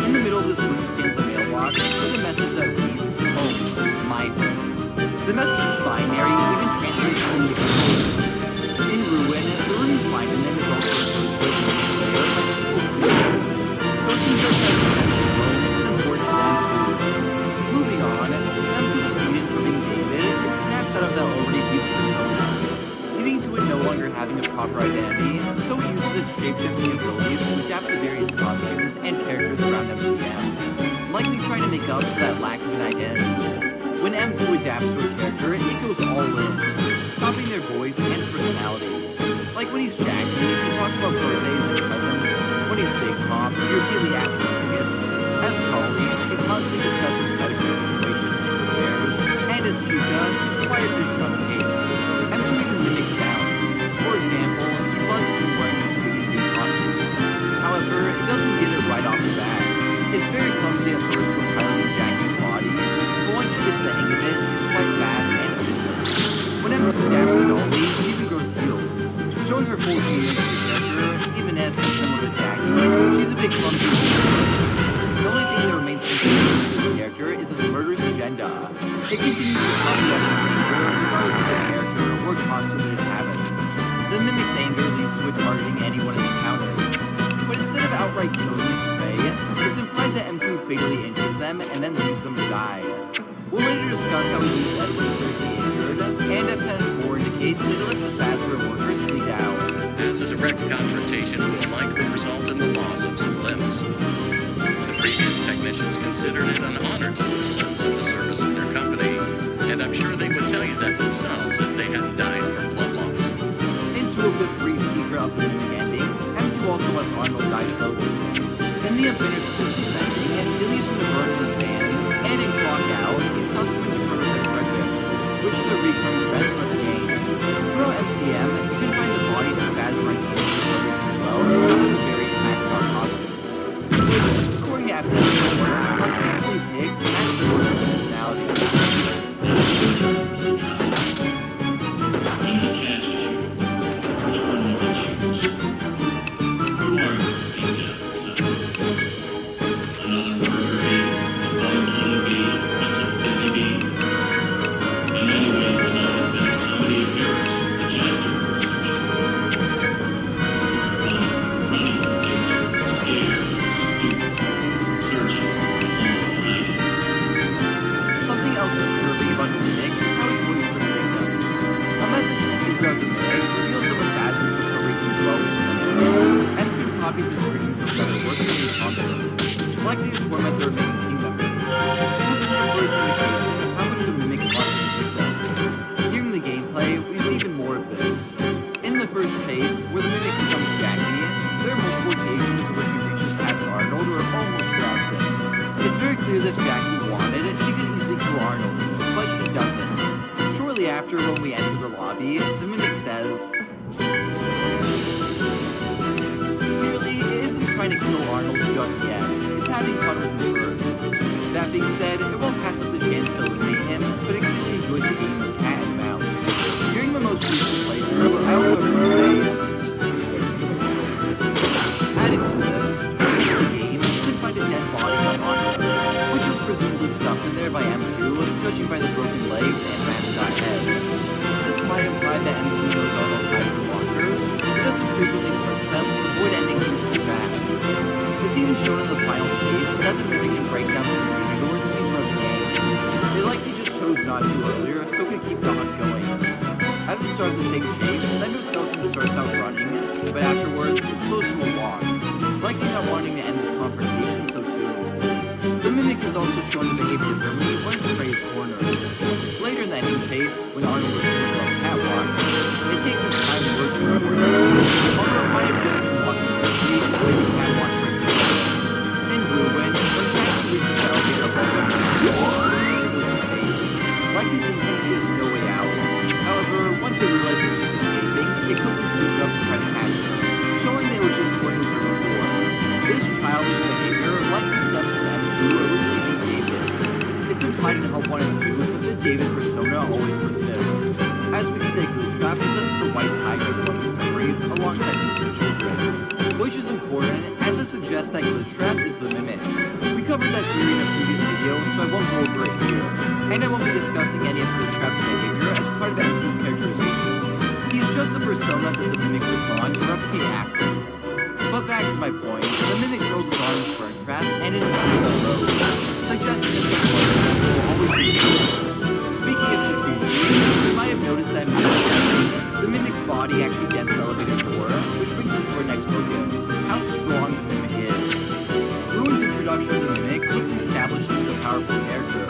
In the middle of this room stands a mailbox with a message that reads, home, my home. The message is binary, even translates from the home. In Ruin, the room you find in them is also associated with the layer by sequel studios. So it seems like that sense of home is important to M2. Moving on, since M2 was needed for being David, it snaps out of that already deep persona, leading to it no longer having a proper identity, so it uses its shape-shifting abilities to adapt to various costumes and characters around MCM, likely trying to make up for that lack of an identity. When M2 adapts to a character, it goes all in, copying their voice and personality. Like when he's Jackie, he talks about birthdays and presents. When he's Big Top, he repeatedly asks for tickets. As Holly, she constantly discusses medical situations and repairs, and as Chica, she's quite efficient on skates. M2 even mimics sounds. For example, he buzzes when wearing a Scooby-Doo costume. However, it doesn't get it right off the bat. It's very clumsy at first when piloting Jackie's body, but once she gets the hang of it, she's quite fast and efficient. When M2 adapts to Dolly, she even grows heels, showing her full human to the character, even if, similar to Jackie, she's a bit clumsy. The only thing that remains consistent with this character is his murderous agenda. It continues to copy out his anger, regardless of the character or costume-related habits. The mimic's anger leads to it targeting anyone it encounters. But instead of outright killing its prey, it's implied that M2 fatally injures them and then leaves them to die. We'll later discuss how he leaves everyone critically injured, and F-10 4 indicates that it lets the Fazbear workers bleed out. As a direct confrontation will likely result in the loss of some limbs. The previous technicians considered it an honor to lose limbs in the service of their company, and I'm sure they would tell you that themselves if they hadn't died from blood loss. In two of the three secret of the mimic endings, M2 also lets Arnold die slowly. In the unfinished Christmas ending, he leaves him to burn in his van, and in Clock Out, he stops him to prototype Frederick, which is a recurring trend for the game. Throughout MCM, you can find the bodies of Fazbear and Toad from 12 stuck in various mascot costumes, which, according to F-10, are carefully picked to match the worker's personality. After when we enter the lobby, the mimic says, clearly, it isn't trying to kill Arnold just yet. It's having fun with him first. That being said, it won't pass up the chance to eliminate him, but it clearly enjoys the game of cat and mouse. During my most recent playthrough, I also heard him say, adding to this, towards the end of the game, you can find a dead body of Arnold, which was presumably stuffed in there by M2, judging by the broken legs and mascot head. This might imply that M2 knows Arnold hides in lockers, but doesn't frequently search them to avoid ending things too fast. It's even shown in the final chase that the mimic can break down the security doors seen throughout the game. They likely just chose not to earlier, so could keep the hunt going. At the start of the same chase, the endoskeleton starts out running, but afterwards, it slows to a walk, likely not wanting to end this confrontation so soon. The mimic is also shown to behave differently when its prey is cornered. Later in the ending chase, when Arnold was doing a catwalk, it takes its time lurching toward it, although it might have just been walking quickly the way the catwalk breaks. In Ruin, when Jackie reaches the elevator above him, she slits his face, likely thinking she has no way out. However, once it realizes she's escaping, it quickly speeds up to try to catch her, showing that it was just toying with her before. This childish behavior likely stems from M2 originally being David. It's implied in Help 1 and 2 that the David persona always persists, as we see that Glue-Trap possesses the white tiger as one of his memories alongside innocent children, which is important as it suggests that Glue-Trap is the mimic. We covered that theory in a previous video, so I won't go over it here, and I won't be discussing any of Glue-Trap's behavior as part of M2's characterization. He's just a persona that the mimic puts on to replicate after. But back to my point, the mimic throws his arms for a trap, and it is a road, suggesting that someone will always be there. Speaking of security, you might have noticed that in the mimic's body actually dents the elevator door, which brings us to our next focus, how strong the mimic is. Ruin's introduction to the mimic quickly established him as a powerful character.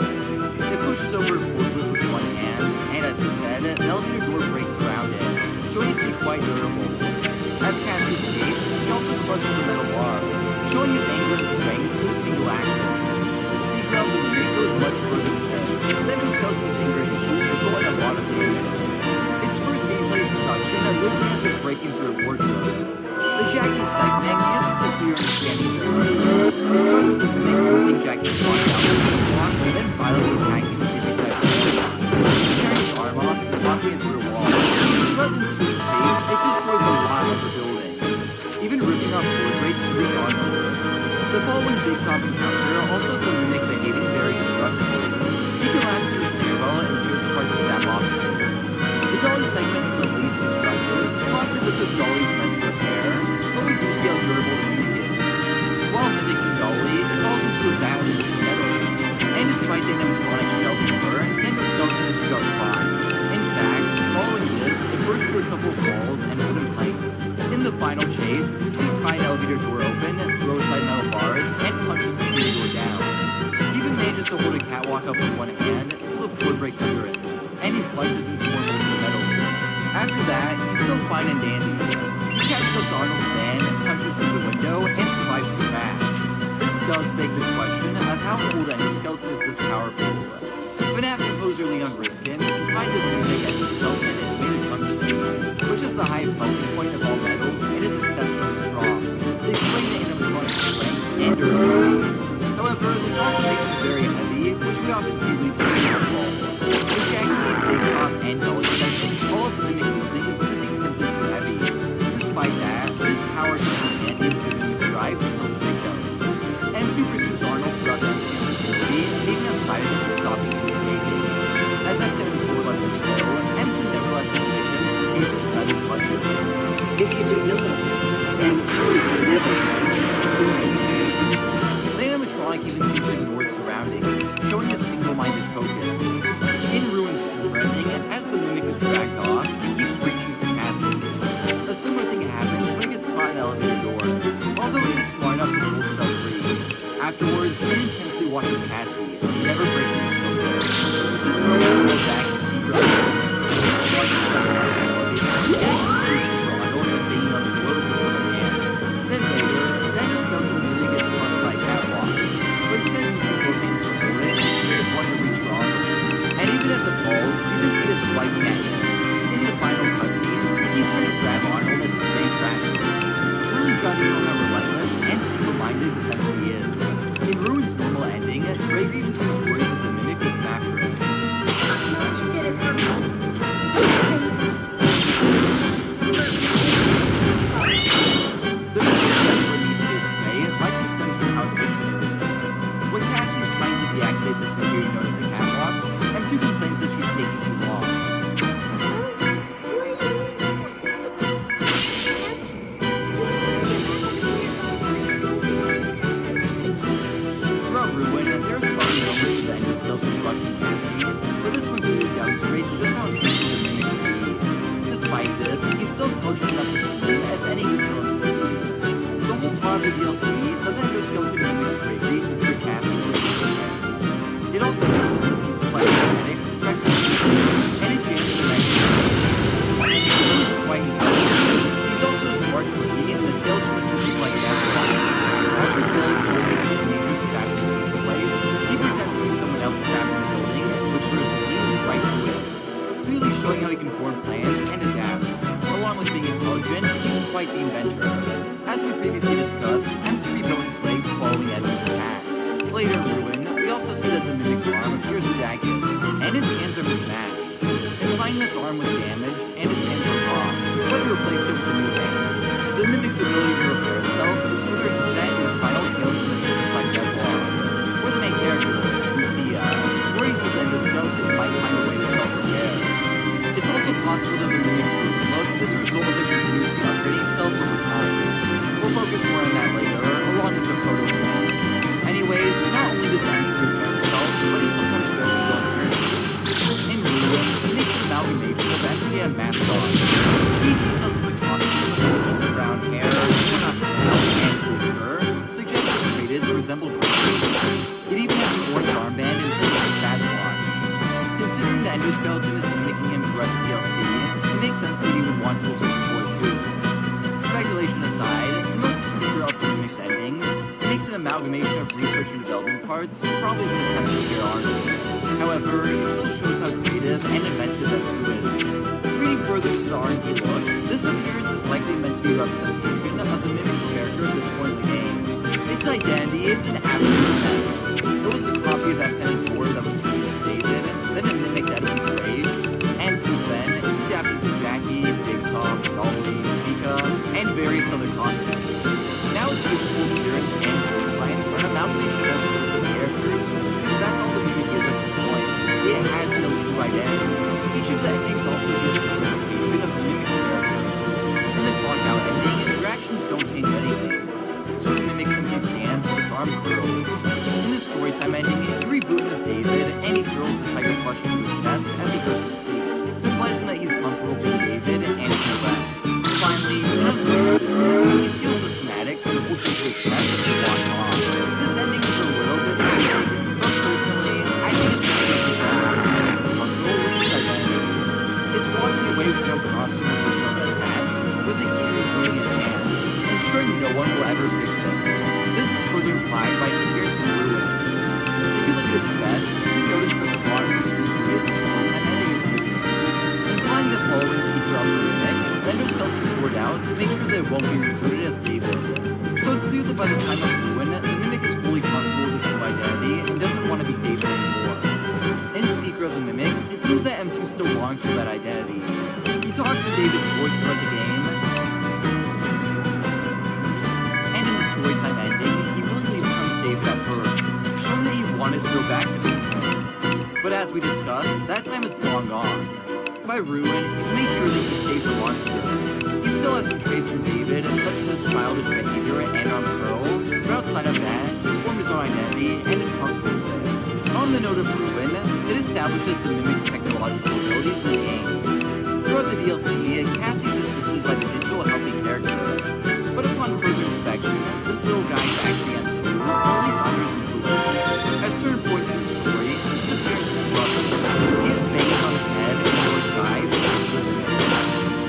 It pushes over a forklift with one hand, and as I said, the elevator door breaks around it, showing it to be quite durable. As Cassie escapes, he also crushes the metal bar. showing his anger and strength through a single action. Secret of the Mimic goes much further than this. The Endoskeleton's anger issues result in a lot of damage. Its first gameplay introduction literally has it breaking through a wardrobe. The Jackie segment gives us a clear understanding of this. It starts with the Mimic holding Jackie's body out with his blocks and then violently attacking the Mimic by tearing his arm off and tossing it through a wall. Rather than sweet chase, it destroys a lot of the building, even ripping off wood rates to reach Arnold. The following Big Top encounter also has the Mimic behaving very destructively. He collapses the stairwell and tears apart the SAP offices. The dolly segment is the least destructive, possibly because dolly is meant to repair, but we do see how durable the Mimic is. While mimicking dolly, it falls into a vat with its metal. And despite the animatronic shell cover, the Endoskeleton is just fine. In fact, following this, it bursts through a couple of walls and wooden planks. In the final chase, we see a pine elevator door open, throw aside metal bars, and punches the door down. He even manages to hold a catwalk up with one hand until the board breaks under it, and he plunges into more molten metal. After that, he's still fine and dandy. He catches up to Arnold's van, punches through the window, and survives the crash. This does beg the question of how old Endoskeleton is this powerful. FNAF composer Leon Riskin implied that the Mimic Endoskeleton is made of tungsten, which is the highest melting point of all metals and is exceptionally strong. They explain the animatronic strength and durability. However, this also makes it very heavy, which we often see leads to a downfall. The Jackie, Big Top, and Dolly sections all of the Mimic losing because he's simply too heavy. Despite that, this power can be given to drive to kill its victims. M2 pursues Arnold throughout the MCU facility, making him sighted to stop him from escaping. As F-10 lets us know, M2 never lets his victims escape his metal clutches. If you do not, then you will never The animatronic even seems to ignore its surroundings, showing a single-minded focus. In Ruin's school rending, as the Mimic is dragged off, he keeps reaching for Cassie. A similar thing happens when he gets caught in the elevator door, although he is smart enough to pull himself free. Afterwards, he intensely watches Cassie, never breaking his focus. This moment we go back and see Rob. Then later, the Endoskeleton really gets crushed by a catwalk. But instead of using both hands to hold it, he just one to reach for Arnold. And even as it falls, you can see it swiping at him. In the final cutscene, he keeps trying to grab Arnold as his train crashes, really driving home how relentless and single-minded the sense he is. In Ruin's normal ending, Brave even seems worried that the Mimic will come after him. The Mimic desperately to get its prey, likes to stems from how efficient it is. When Cassie is trying to deactivate the security node of the catwalks, M2 complains that she's taking too long. Throughout Ruin, there are spotty moments of the Endoskeleton rushing Cassie, but this one clearly demonstrates just how efficient the Mimic can be. Despite this, he's still intelligent enough to succeed as any good villain should be. The whole plot of the DLC is that the Endoskeleton mimics bravery to trick Cassie into a decision. It also uses the pizza flight mechanics to track the and it jams the next He's quite intelligent. He's also a smart cookie, and the tales from the pizza flight sacrifice. After failing to locate the teenagers trapped in the pizza place, he pretends to be someone else trapped in the building, which lures the teens right to it. Clearly showing how he can form plans and adapt. Along with being intelligent, he's quite the inventor. As we previously discussed, M2 rebuilt its legs following Edward's attack. Later in Ruin, we also see that the Mimic's arm appears jagged, and its hands are mismatched, implying that its arm was damaged and its hand broke off, but he replaced it with a new hand. The Mimic's ability to repair itself is further hinted at in the final Tales from the Pizza Flight epilogue, where the main character, Lucia, worries that the Endoskeleton might find a way to self-repair. It's also possible that the Mimic's root mode is a result of it continuously upgrading itself over time. We'll focus more on that later, along with the photo clips. Anyways, not only does M2 repair himself, but he sometimes fails his own appearances. In Ruin, he makes an amalgamation of MC and Mascot. He details of the costume, such as the brown hair, one amalgamation of research and development parts, probably as an attempt to scare Arnold. However, it still shows how creative and inventive M2 is. Reading further to the R&D look, this appearance is likely meant to be a representation of the Mimic's character at this point in the game. Its identity is an absolute mess. It was a copy of F-10-4 that was created with David, then it mimicked Edwin's rage, and since then, it's adapted to Jackie, Big Tom, Dolly, Chica, and various other costumes. Now its physical appearance and voice lines are an amalgamation of all sorts of characters, because that's all the Mimic is at this point. It has no true identity. Each of the endings also gives us an indication of the Mimic's character. In the clock-out ending, interactions don't change anything. So the Mimic simply stands with its arm curled. In the storytime ending, you reboot him as David, and he curls the tiger plush into his chest as he goes to sleep, symbolizing that he's comfortable being David and he rests. Finally, in unfinished business, he steals the schematics and holds them to his chest as he walks off. This ending is a little bit frustrating, but personally, I think it's comfortable with his identity. It's walking away with no costume or persona attached, with the key rebooting in hand, ensuring no one will ever fix it. This is further implied by its appearance in Ruin. If you look at its chest, you notice that the box is rebooted and storytime ending is missing, implying that following Secret of the Mimic, the endoskeleton is poured out to make sure that it won't be rebooted as David. So it's clear that by the time of Ruin, the Mimic is fully comfortable with its new identity and doesn't want to be David anymore. In Secret of the Mimic, it seems that M2 still longs for that identity. He talks in David's voice throughout the game, storytime ending, he willingly becomes David at first, showing that he wanted to go back to being him. But as we discussed, that time is long gone. By Ruin, he's made sure that he stays a monster. He still has some traits from David, such as his childish behavior and arm curl, but outside of that, he's formed his own identity and is comfortable with it. On the note of Ruin, it establishes the Mimic's technological abilities in the games. Throughout the DLC, Cassie's assisted by the digital healthy character. But upon further inspection, this little guy is actually M2, or at least under his influence. At certain points in the story, his appearance is rough. He has veins on his head and large eyes and is with him.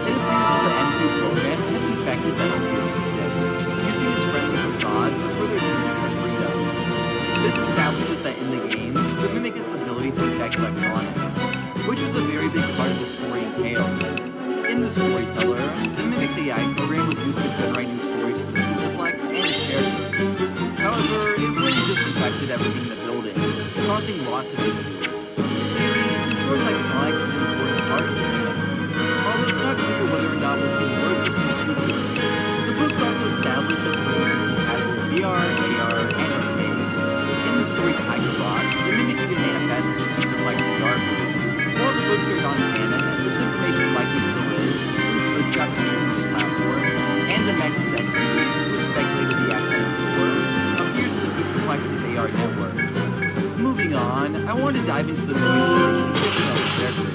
It appears that the M2 program has infected the healthy assistant, using his friendly facade to further demonstrate freedom. This establishes that in the games, the Mimic has the ability to infect electronics, which was a very big part of the story and tales. In The Storyteller, the Mimic's AI program was used to generate new stories for the Pizzaplex and his characters. However, it really disinfected everything in the building, causing lots of issues. Clearly, controlling electronics is an important part of the Mimic, although it's not clear whether or not we'll see more of this in the future. The books also establish that the Mimic is compatible with VR, AR, and arcades. In the story Tiger Rock, the Mimic can manifest in the Pizzaplex VR booth. While the books are non-canon, this information likely still is, since good Japanese platforms, and the Nexus entity, who speculated the F-10-4, appears in the Pizzaplex's AR network. Moving on, I want to dive into the movie's relationship with other characters.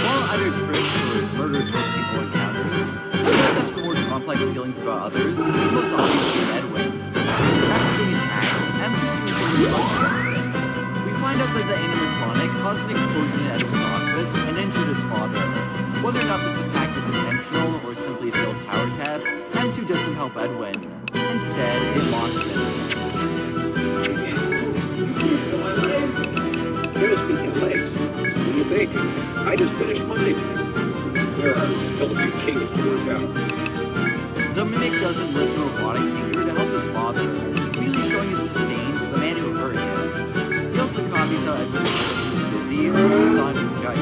While either tricks or murders most people encounters, he does have some more complex feelings about others, most obviously Edwin. After being attacked, M2 seems to revolt against him. We find out that the animatronic caused an explosion in Edwin's office and injured his father. Whether or not this attack was intentional or simply a failed power test, M2 doesn't help Edwin. Instead, it mocks him. You're speaking of legs. What do you think? I just finished mine. There are still a few kinks to work out. The Mimic doesn't lift a robotic finger to help his father, really showing his disdain for the man who hurt him. He also copies how Edwin was busy, which we saw in Yyyy.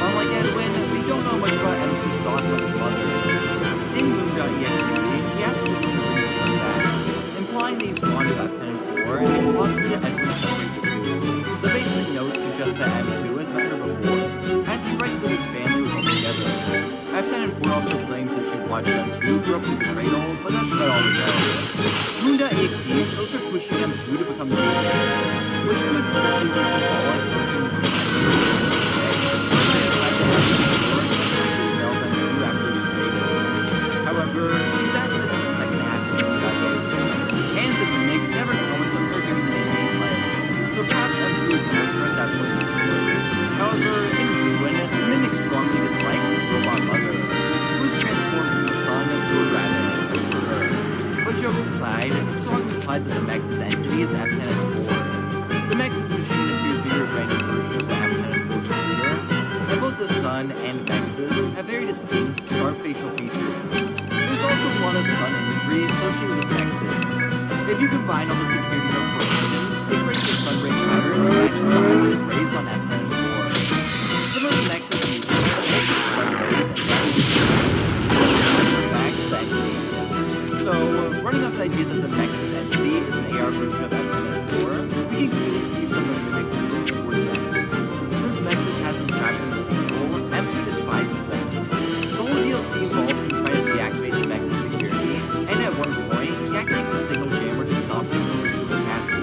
Unlike Edwin, we don't know much about M2's thoughts on his mother. In Moon.exe, he asks him to bring his son back, implying that he's fond of F-10-4 and possibly that Edwin separates the two. The basement note suggests that M2 has met her before, as he writes that his family was all together. F-10-4 also claims that she watched M2 grow up through the cradle, but that's about all we know. Moon.exe shows her pushing M2 to become the leader, which could simply be symbolic for things that However, she's absent in the second half of Moon.exe, and the Mimic never comments on her during the main gameplay, so perhaps M2 ignores her at that point in the story. However, in Ruin, side, it's strongly implied that the Mex's entity is F10 and 4. The Mex's machine appears to be a rebranded version of the F10 and 4 computer, and both the Sun and Mexes have very distinct, sharp facial features. There's also a lot of Sun imagery associated with Mexes. If you combine all the security note formations, it creates a sun ray pattern that matches the highlighted rays on F10 and 4. Some of the Mexes use also sun rays and back to the entity. So, running off the idea that the Mex's entity is an AR version of F10 and 4, we can clearly see some of the mimics moving towards them. Since Mexes has them trapped in the sequel, M2 despises them. The whole DLC involves him trying to deactivate the Mex's security, and at one point, he activates a signal jammer to stop him from pursuing Cassie.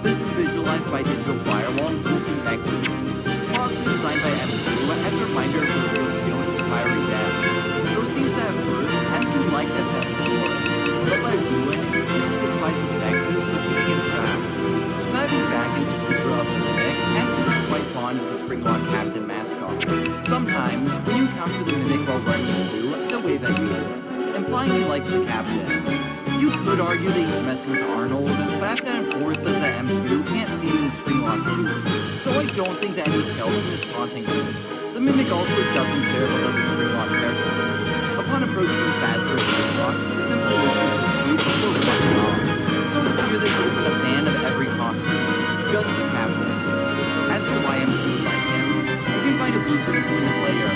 This is visualized by digital firewall moving Mexes. Possibly designed by M2 as a reminder of the real Fiona's fiery death. So it seems that at first, M2 liked F10 and 4, but by ruin, he really despises Mexes for keeping him trapped. Diving back into Secret of the Mimic, M2 is quite fond of the Springlock Captain mascot. Sometimes, when you encounter the Mimic while wearing the suit, they'll wave at you, implying he likes the Captain. You could argue that he's messing with Arnold, but F10 and 4 says that M2 can't see him in Springlock suits, so I don't think that endoskeleton is taunting him. The Mimic also doesn't care about other Springlock characters. Upon approaching the Phasma Springlocks, he simply looks into the suit before walking off. So it's clear that he isn't a fan of every costume, just the Captain. As for why M2 would like him, you can find a blueprint in his lair.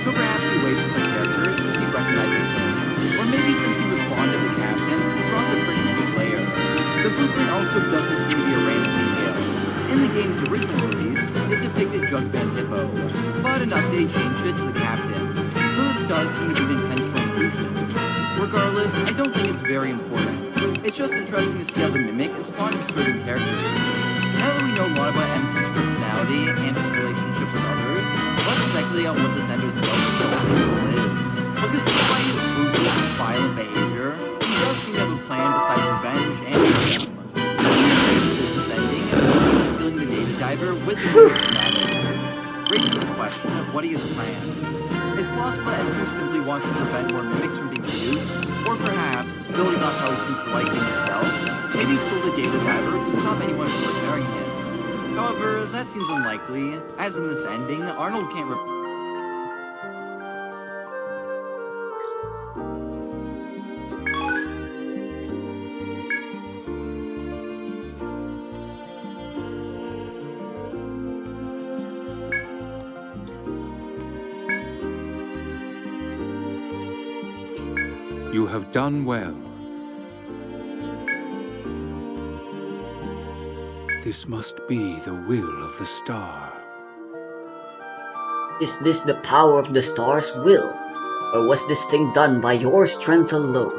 So perhaps he waves at the characters as he recognizes them. Or maybe since he was fond of the Captain, he brought the print to his lair. The blueprint also doesn't seem to be a random detail. In the game's original release, it depicted Jug Band Hippo, but an update changed it to the Captain. So this does seem to be an intentional inclusion. Regardless, I don't think it's very important. It's just interesting to see how the Mimic is fond of certain characters. Now that we know a lot about M2's personality and his relationship with others, let's speculate on what this endoskeleton is. Because despite his ruthless and violent behavior, he does seem to have a plan besides revenge and freedom. Business ending, he seems stealing the data diver with the Mimic's madness, raising the question of what he has planned. It's possible that M2 simply wants to prevent more Mimics from being produced, or perhaps, building on how he seems to like them himself, maybe he stole the data diver to stop anyone from repairing him. However, that seems unlikely, as in this ending, Arnold can't You have done well. This must be the will of the star. Is this the power of the star's will? Or was this thing done by your strength alone?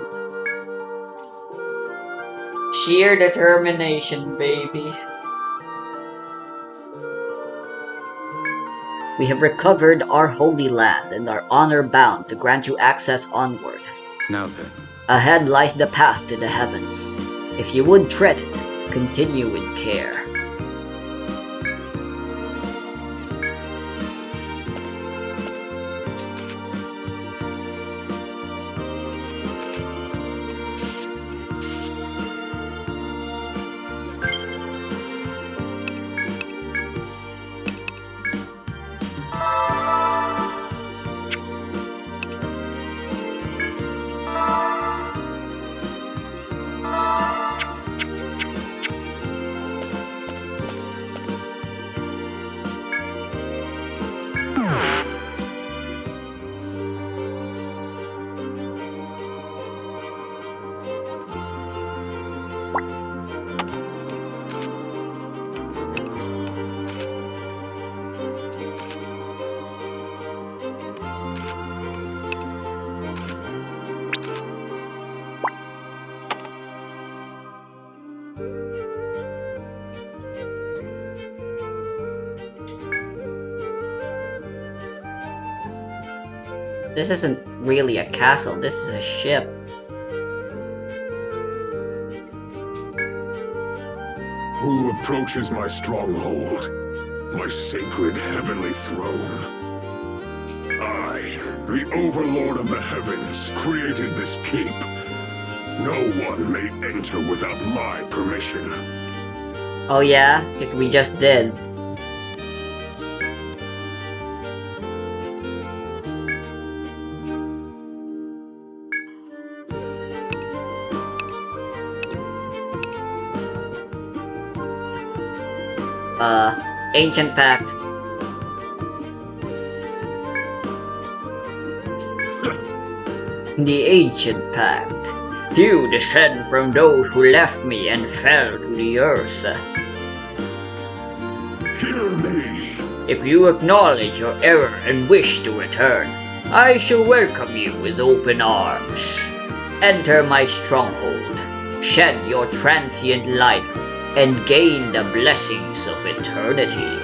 Sheer determination, baby. We have recovered our holy land and are honor-bound to grant you access onward. Now then, Ahead lies the path to the heavens. If you would tread it, continue with care. This isn't really a castle, this is a ship. Who approaches my stronghold, my sacred heavenly throne? I, the Overlord of the Heavens, created this keep. No one may enter without my permission. Oh yeah? Because we just did. Ancient Pact. The Ancient Pact. You descend from those who left me and fell to the earth. Hear me. If you acknowledge your error and wish to return, I shall welcome you with open arms. Enter my stronghold, shed your transient life, and gain the blessings of eternity.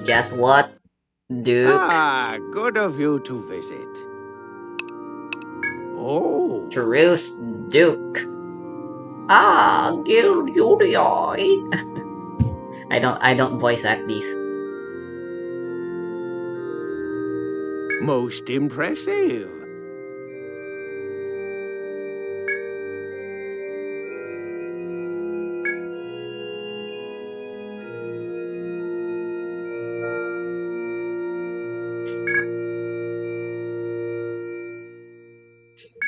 Guess what, Duke? Ah, good of you to visit. Oh. Truth, Duke. Ah, yyyy. I don't voice act these. Most impressive.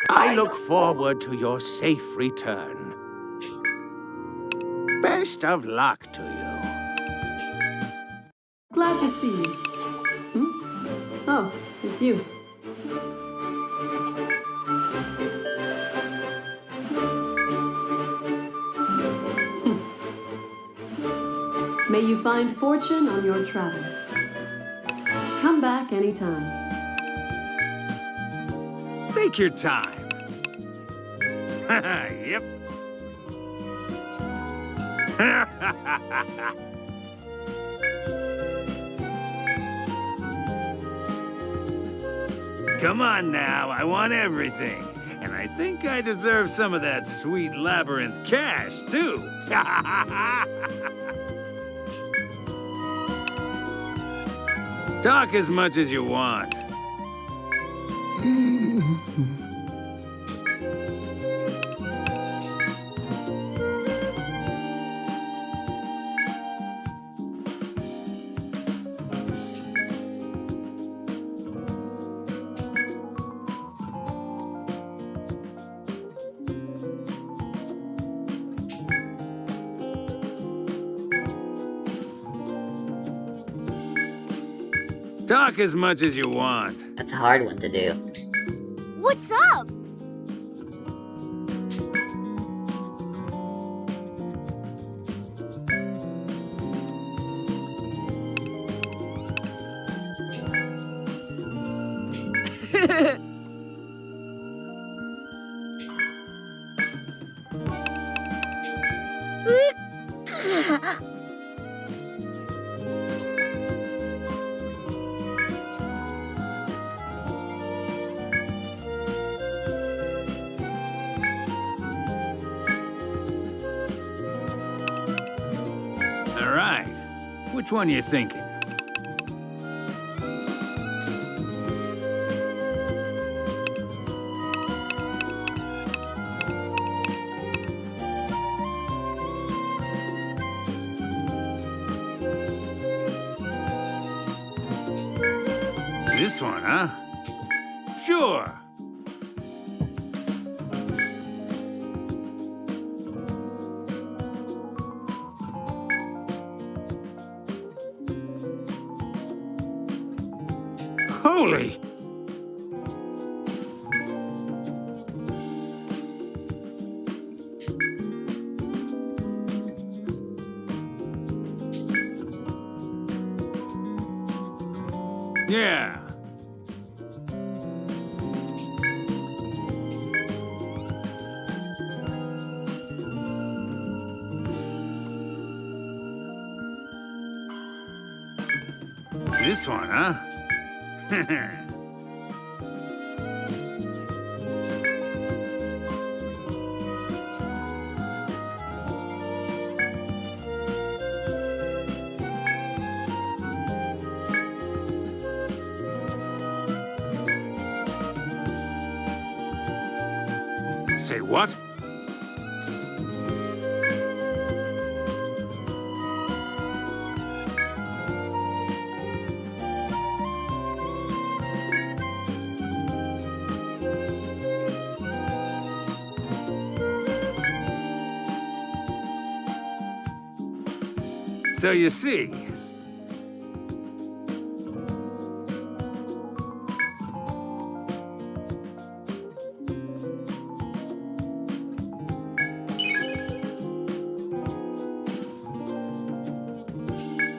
I look forward to your safe return. Best of luck to you. Glad to see you. Oh, it's you. May you find fortune on your travels. Come back anytime. Take your time. Yep. Come on now, I want everything. And I think I deserve some of that sweet labyrinth cash, too. Talk as much as you want. Talk as much as you want. That's a hard one to do. What's up? All right. Which one you thinking? This one, huh? Sure. Holy! Yeah. This one, huh? Say what? So you see,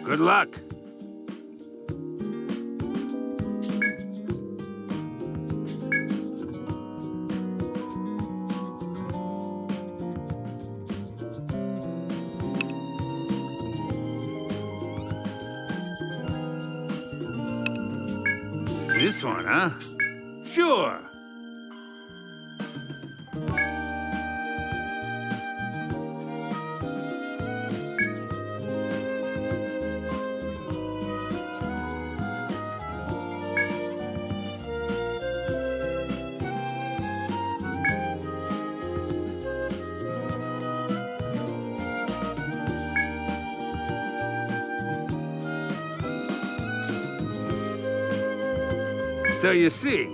good luck. This one, huh? Sure. So you see,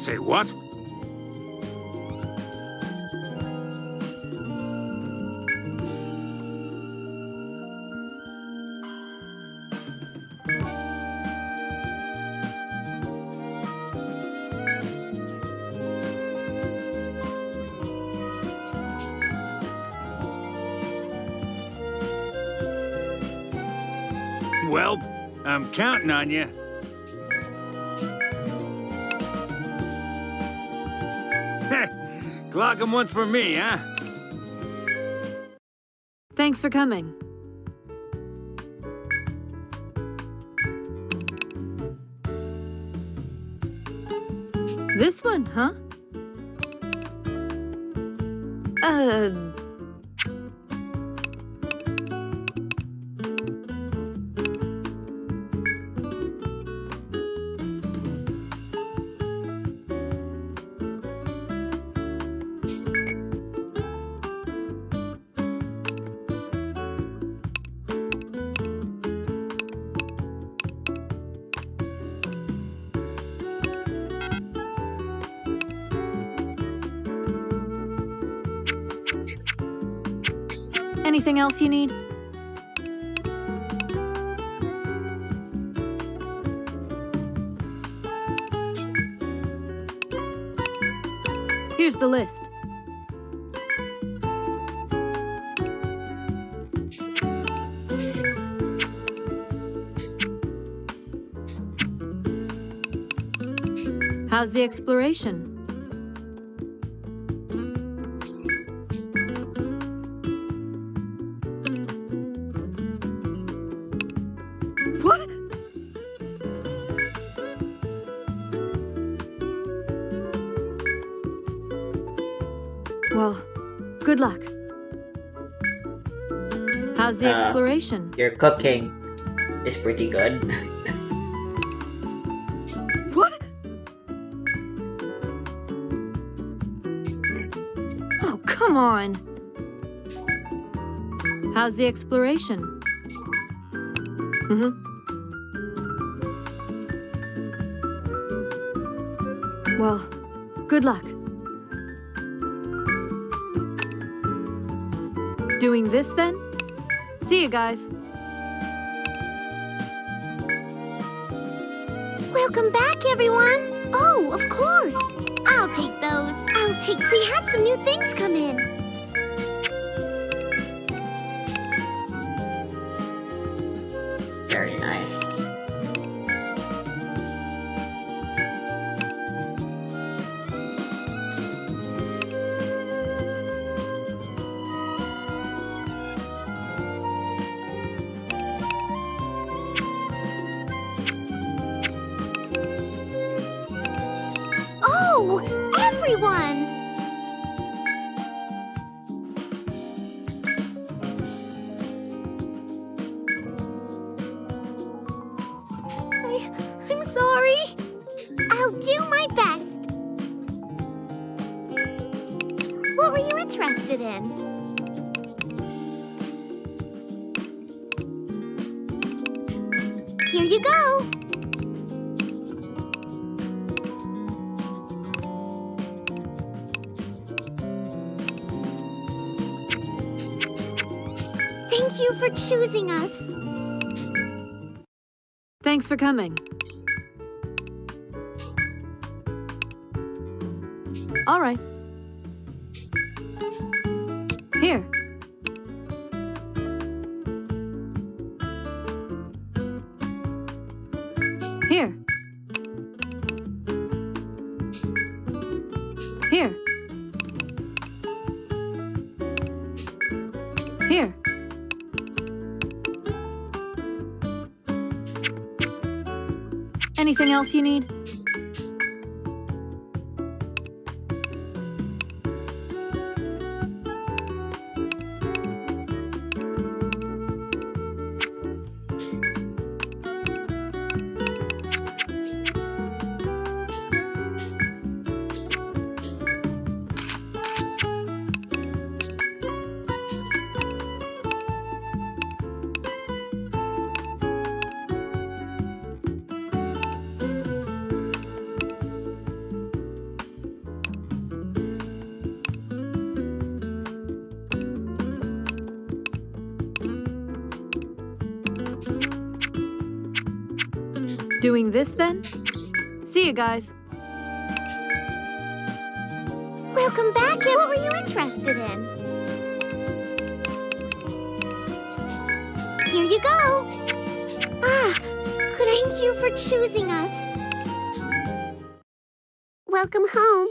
say what? Well, I'm counting on you. Clock 'em once for me, huh? Thanks for coming. This one, huh? Anything else you need? Here's the list. How's the exploration? What? Well, good luck. How's the exploration? Your cooking is pretty good. What? Come on. How's the exploration? Well, good luck. Doing this then? See you guys. Welcome back, everyone. Oh, of course. I'll take those. We had some new things come in. Very nice. Oh, everyone! I'm sorry. I'll do my best. What were you interested in? Here you go. Thank you for choosing us. Thanks for coming. All right. Here. Here. Here. Here. Anything else you need? Doing this then? See you guys. Welcome back. What were you interested in? Here you go. Thank you for choosing us. Welcome home.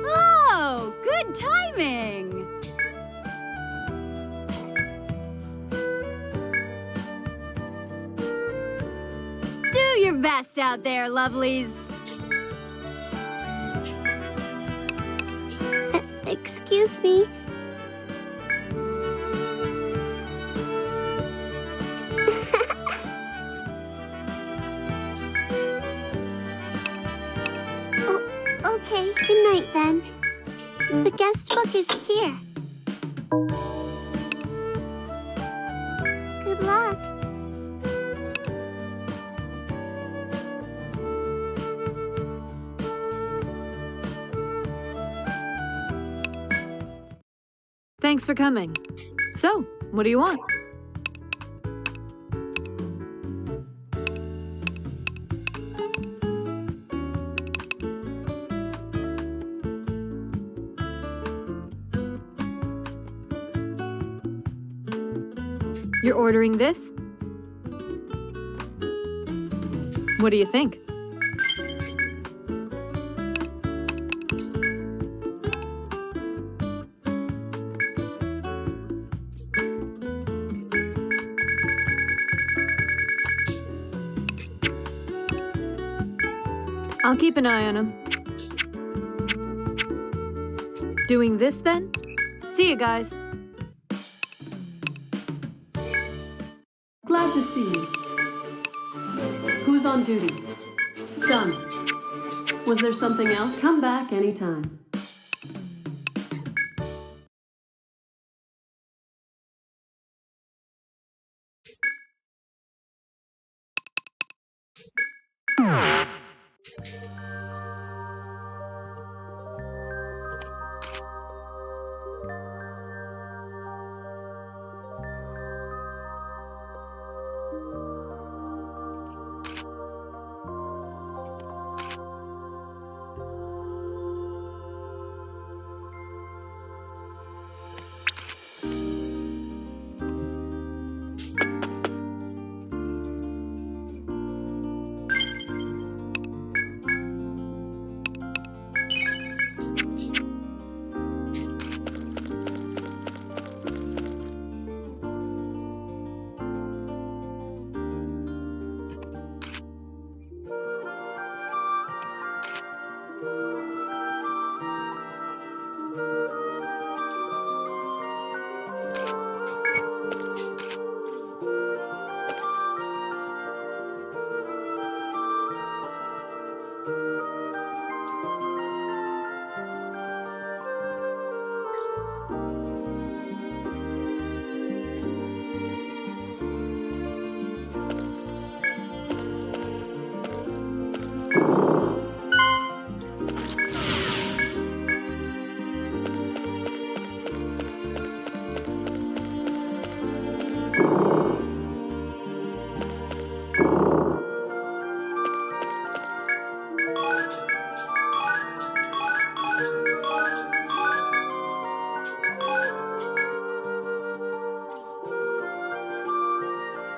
Oh, good timing! Do your best out there, lovelies. Excuse me. Okay, good night then. The guest book is here. Good luck. Thanks for coming. So, what do you want? You're ordering this? What do you think? I'll keep an eye on him. Doing this then? See you guys. Glad to see you. Who's on duty? Done. Was there something else? Come back anytime.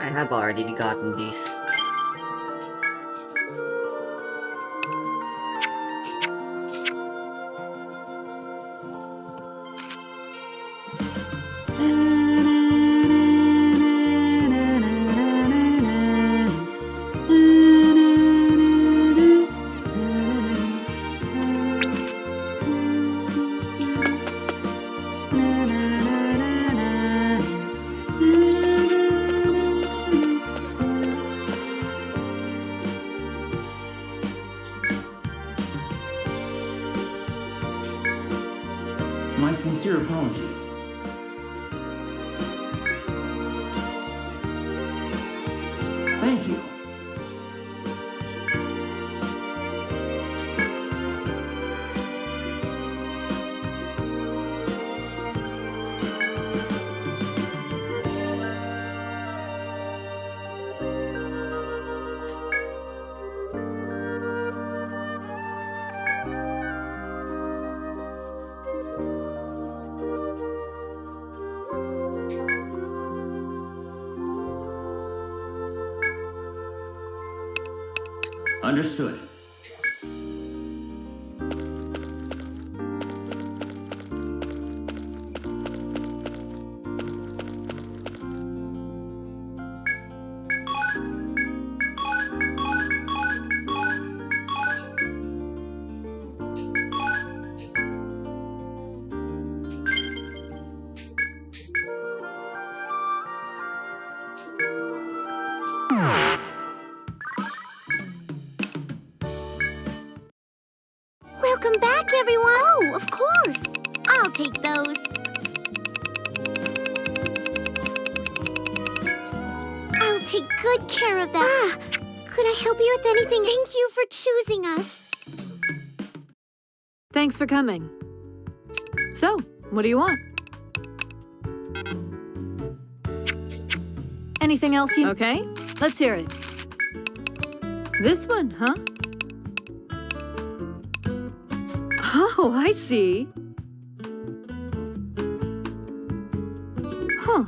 I have already gotten these. My sincere apologies. Thank you. Understood. Welcome back, everyone! Oh, of course! I'll take those. I'll take good care of them. Ah, could I help you with anything? Thank you for choosing us. Thanks for coming. So, what do you want? Anything else you... Okay, let's hear it. This one, huh? Oh, I see. Huh.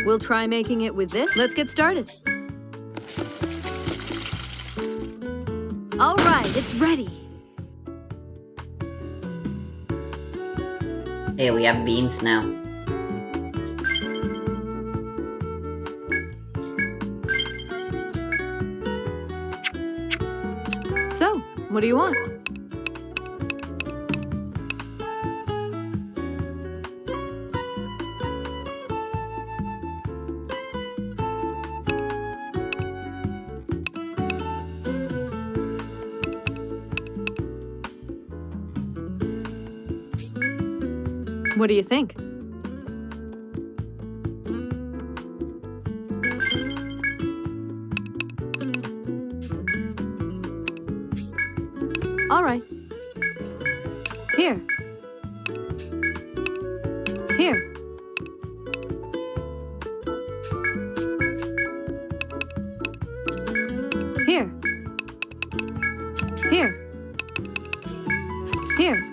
We'll try making it with this. Let's get started. All right, it's ready. Hey, we have beans now. So, what do you want? What do you think? All right. Here. Here. Here. Here. Here.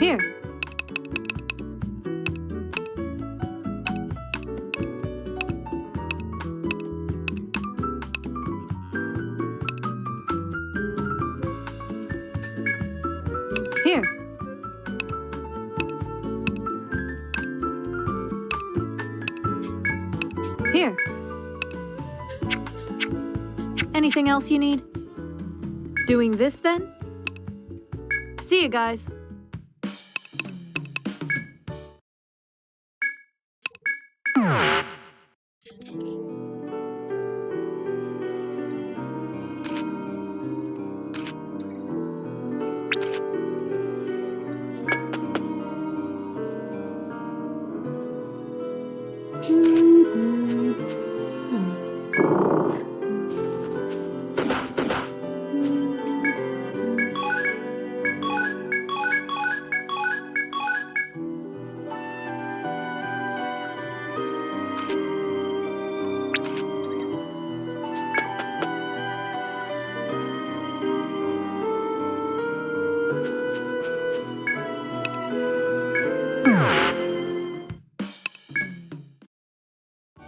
Here. Here. Here. Anything else you need? Doing this then? See you guys.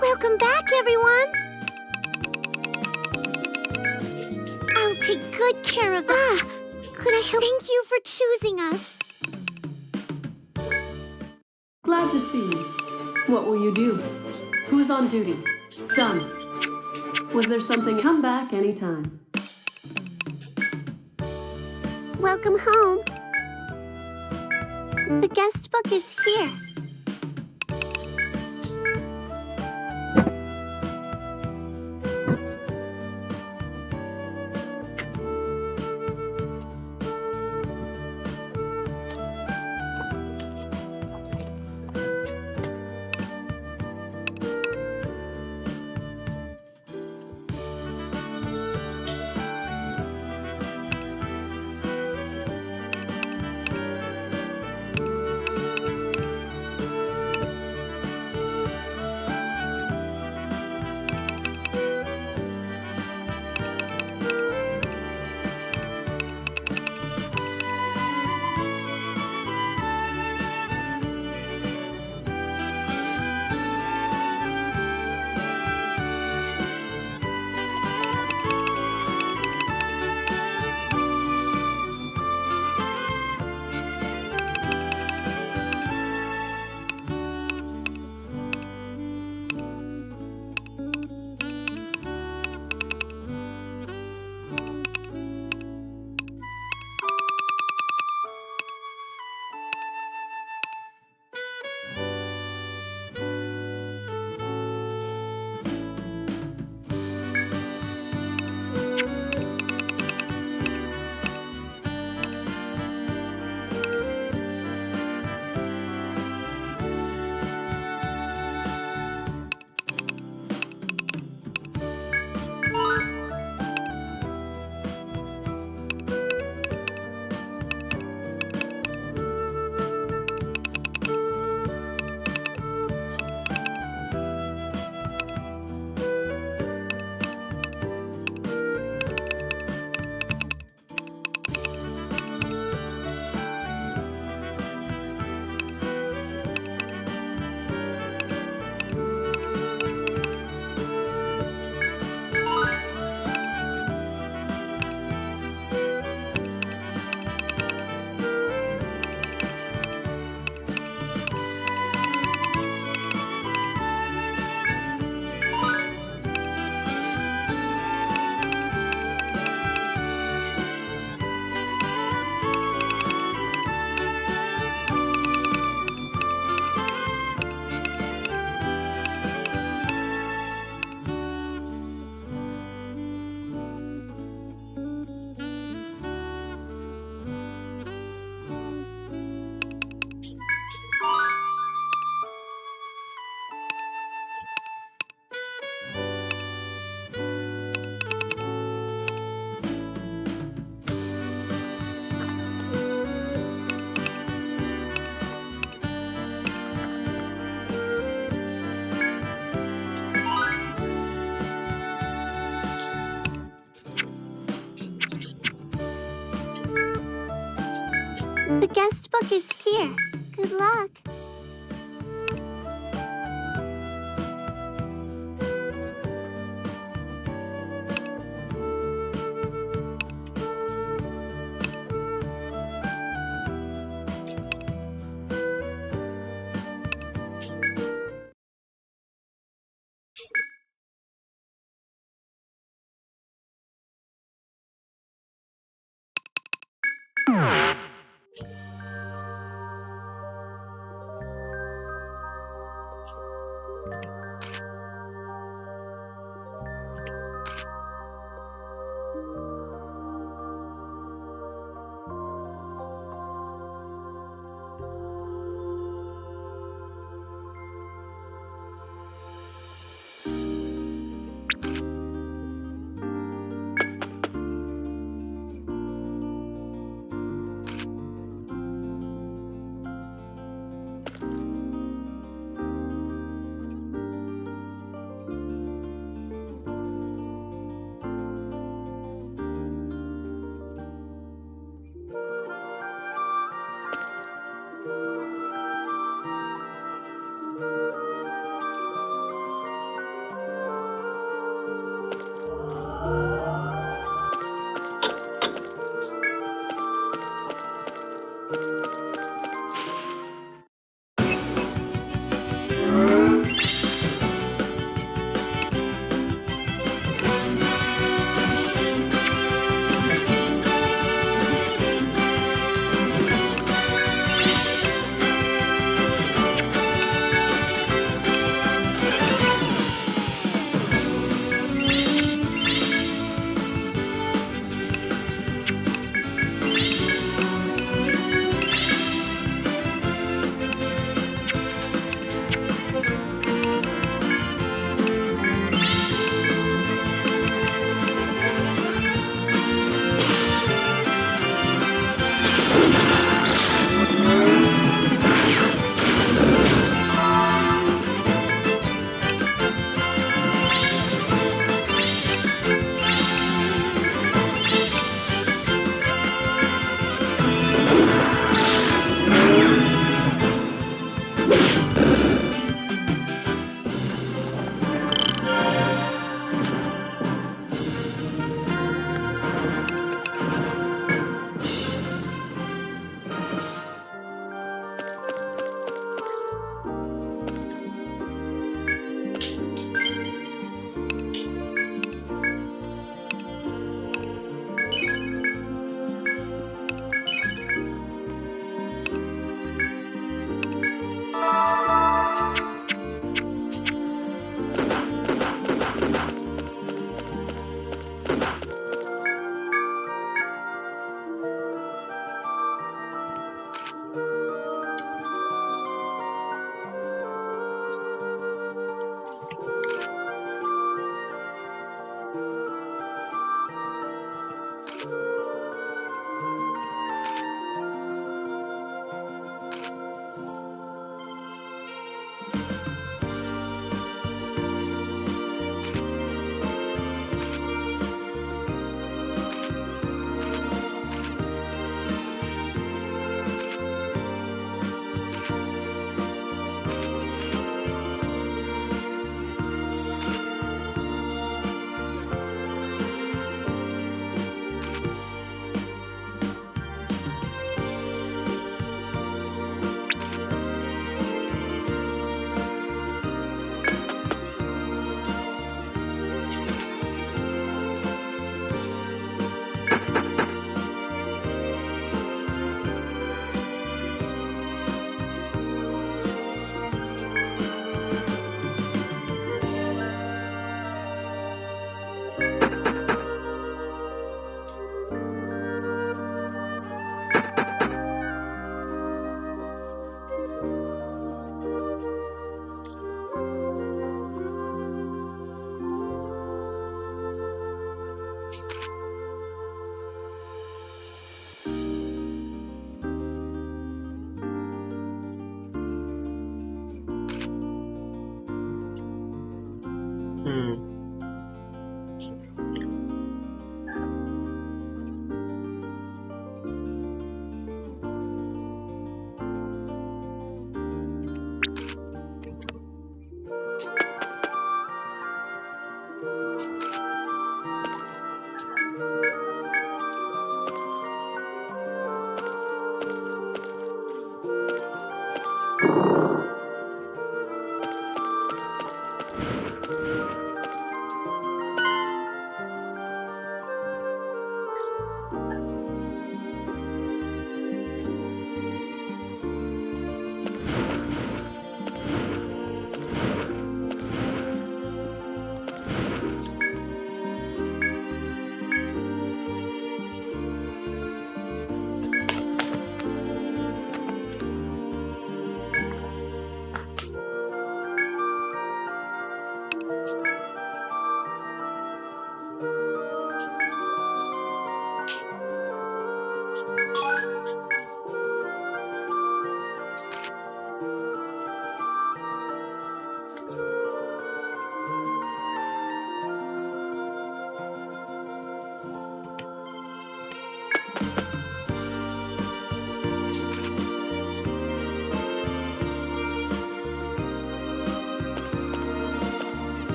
Welcome back, everyone. I'll take good care of them. Could I help? Thank you for choosing us. Glad to see you. What will you do? Who's on duty? Done. Was there something? Come back anytime. Welcome home. The guest book is here. The guest book is here. Good luck.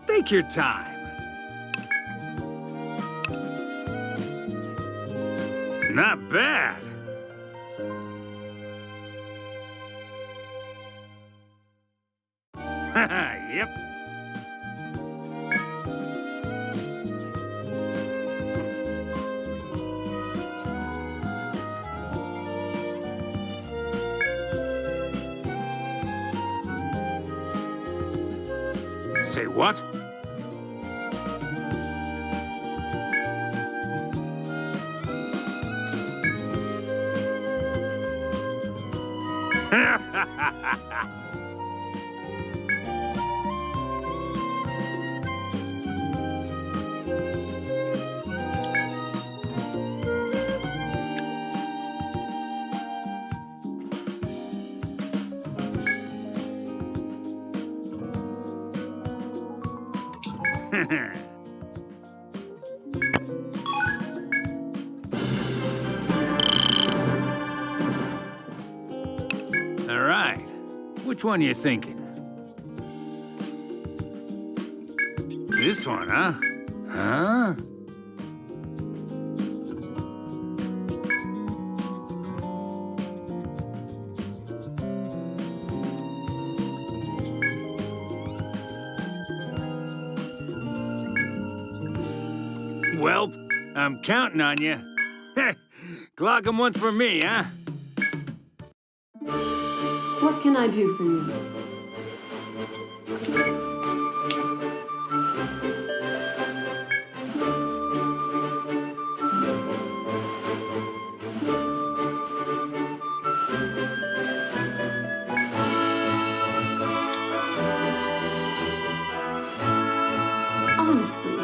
Take your time. Not bad. Yep. Say what? All right. Which one you thinking? This one, huh? Huh? whelp. I'm counting on you. Clock 'em once for me, huh? What can I do for you? Honestly.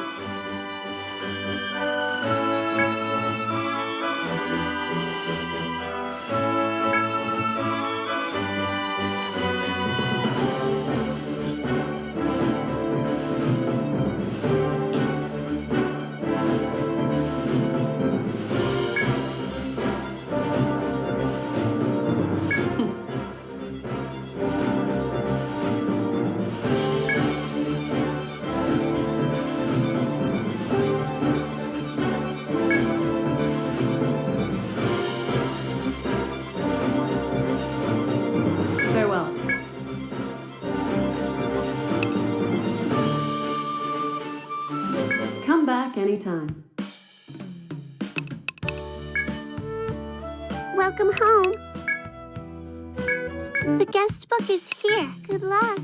Farewell. Come back anytime. Welcome home. The guest book is here. Good luck.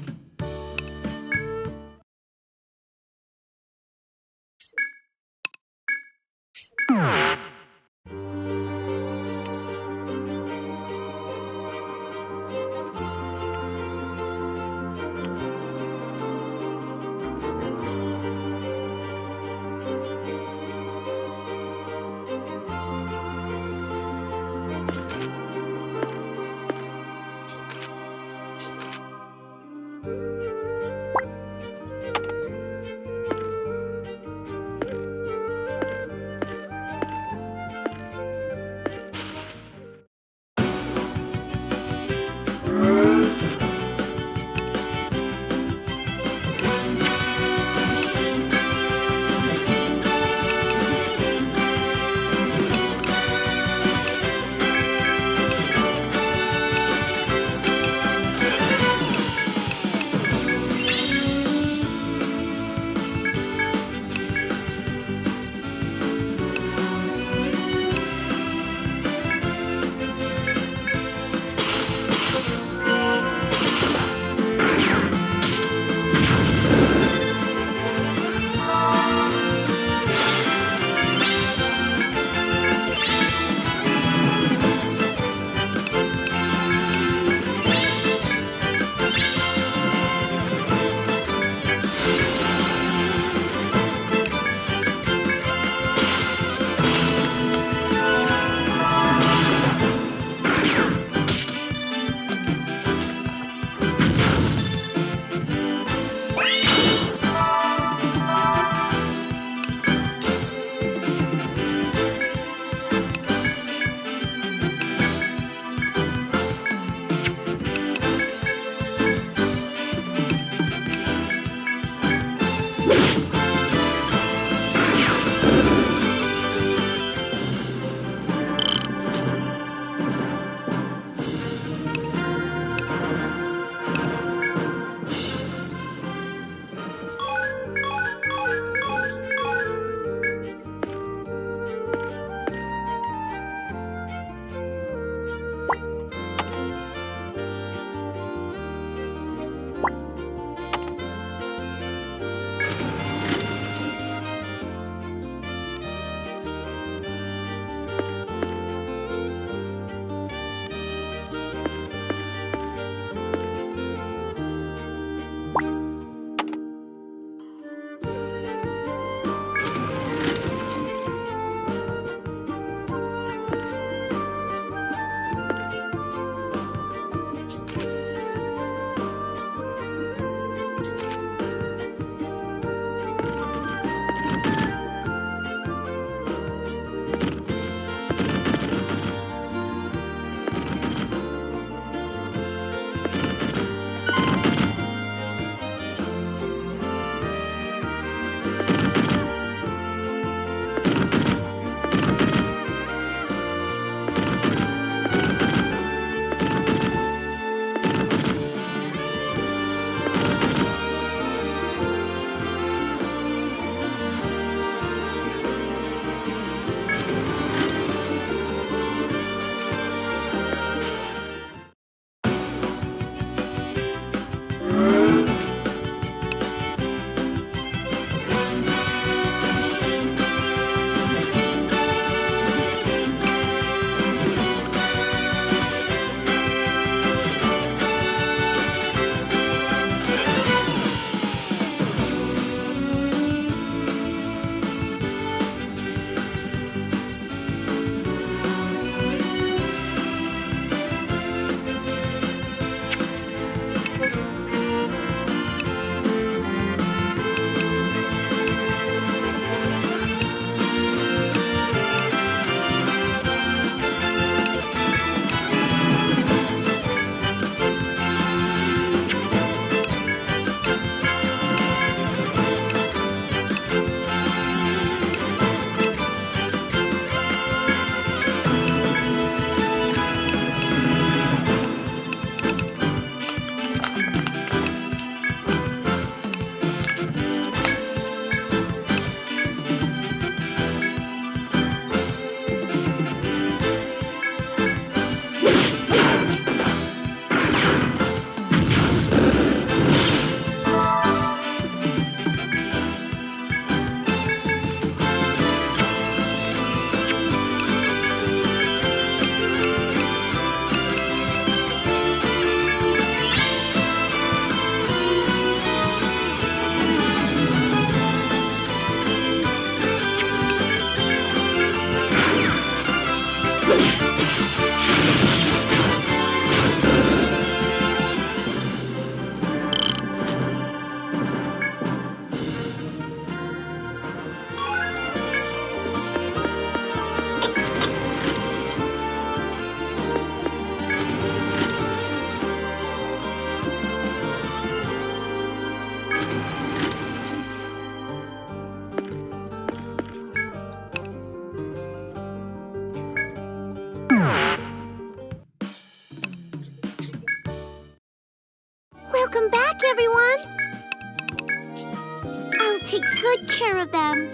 take good care of them.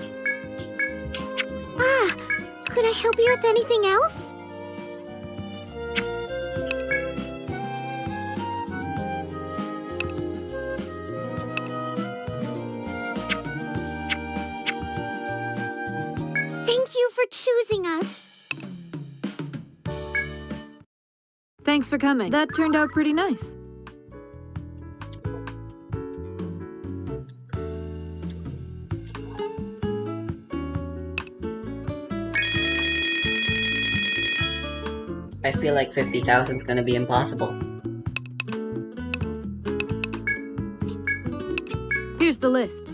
Ah, could I help you with anything else? Thank you for choosing us. Thanks for coming. That turned out pretty nice. I feel like 50,000 is gonna be impossible. Here's the list.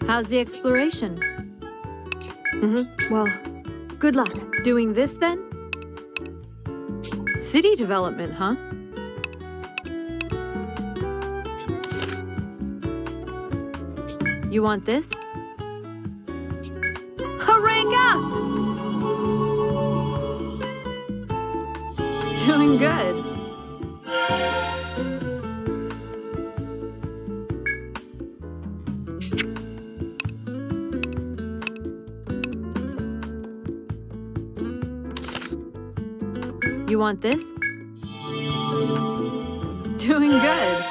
How's the exploration? Well, good luck. Doing this then? City development, huh? You want this? Hurrah! Doing good. You want this? Doing good.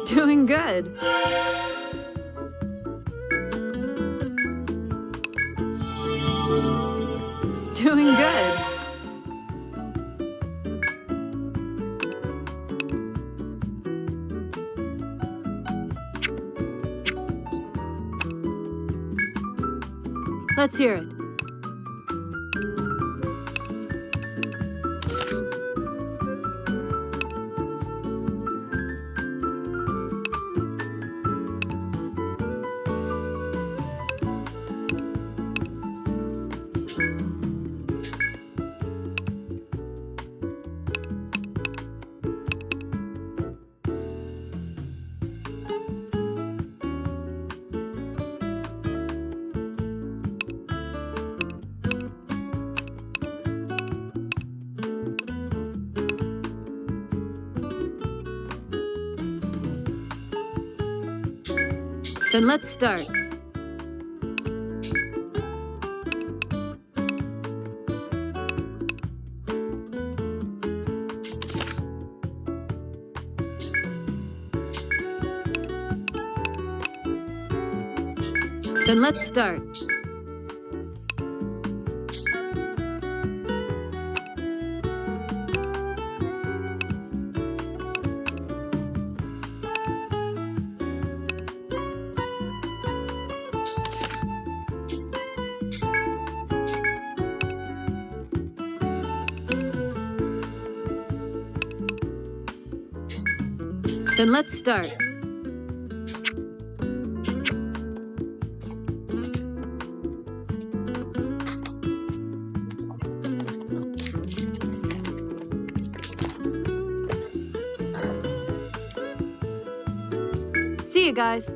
Doing good. Doing good. Let's hear it. Then let's start. Then let's start. Then let's start. See you guys.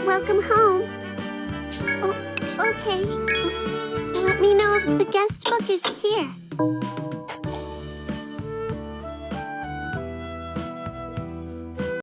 Welcome home. Oh, okay. Let me know if the guest book is here.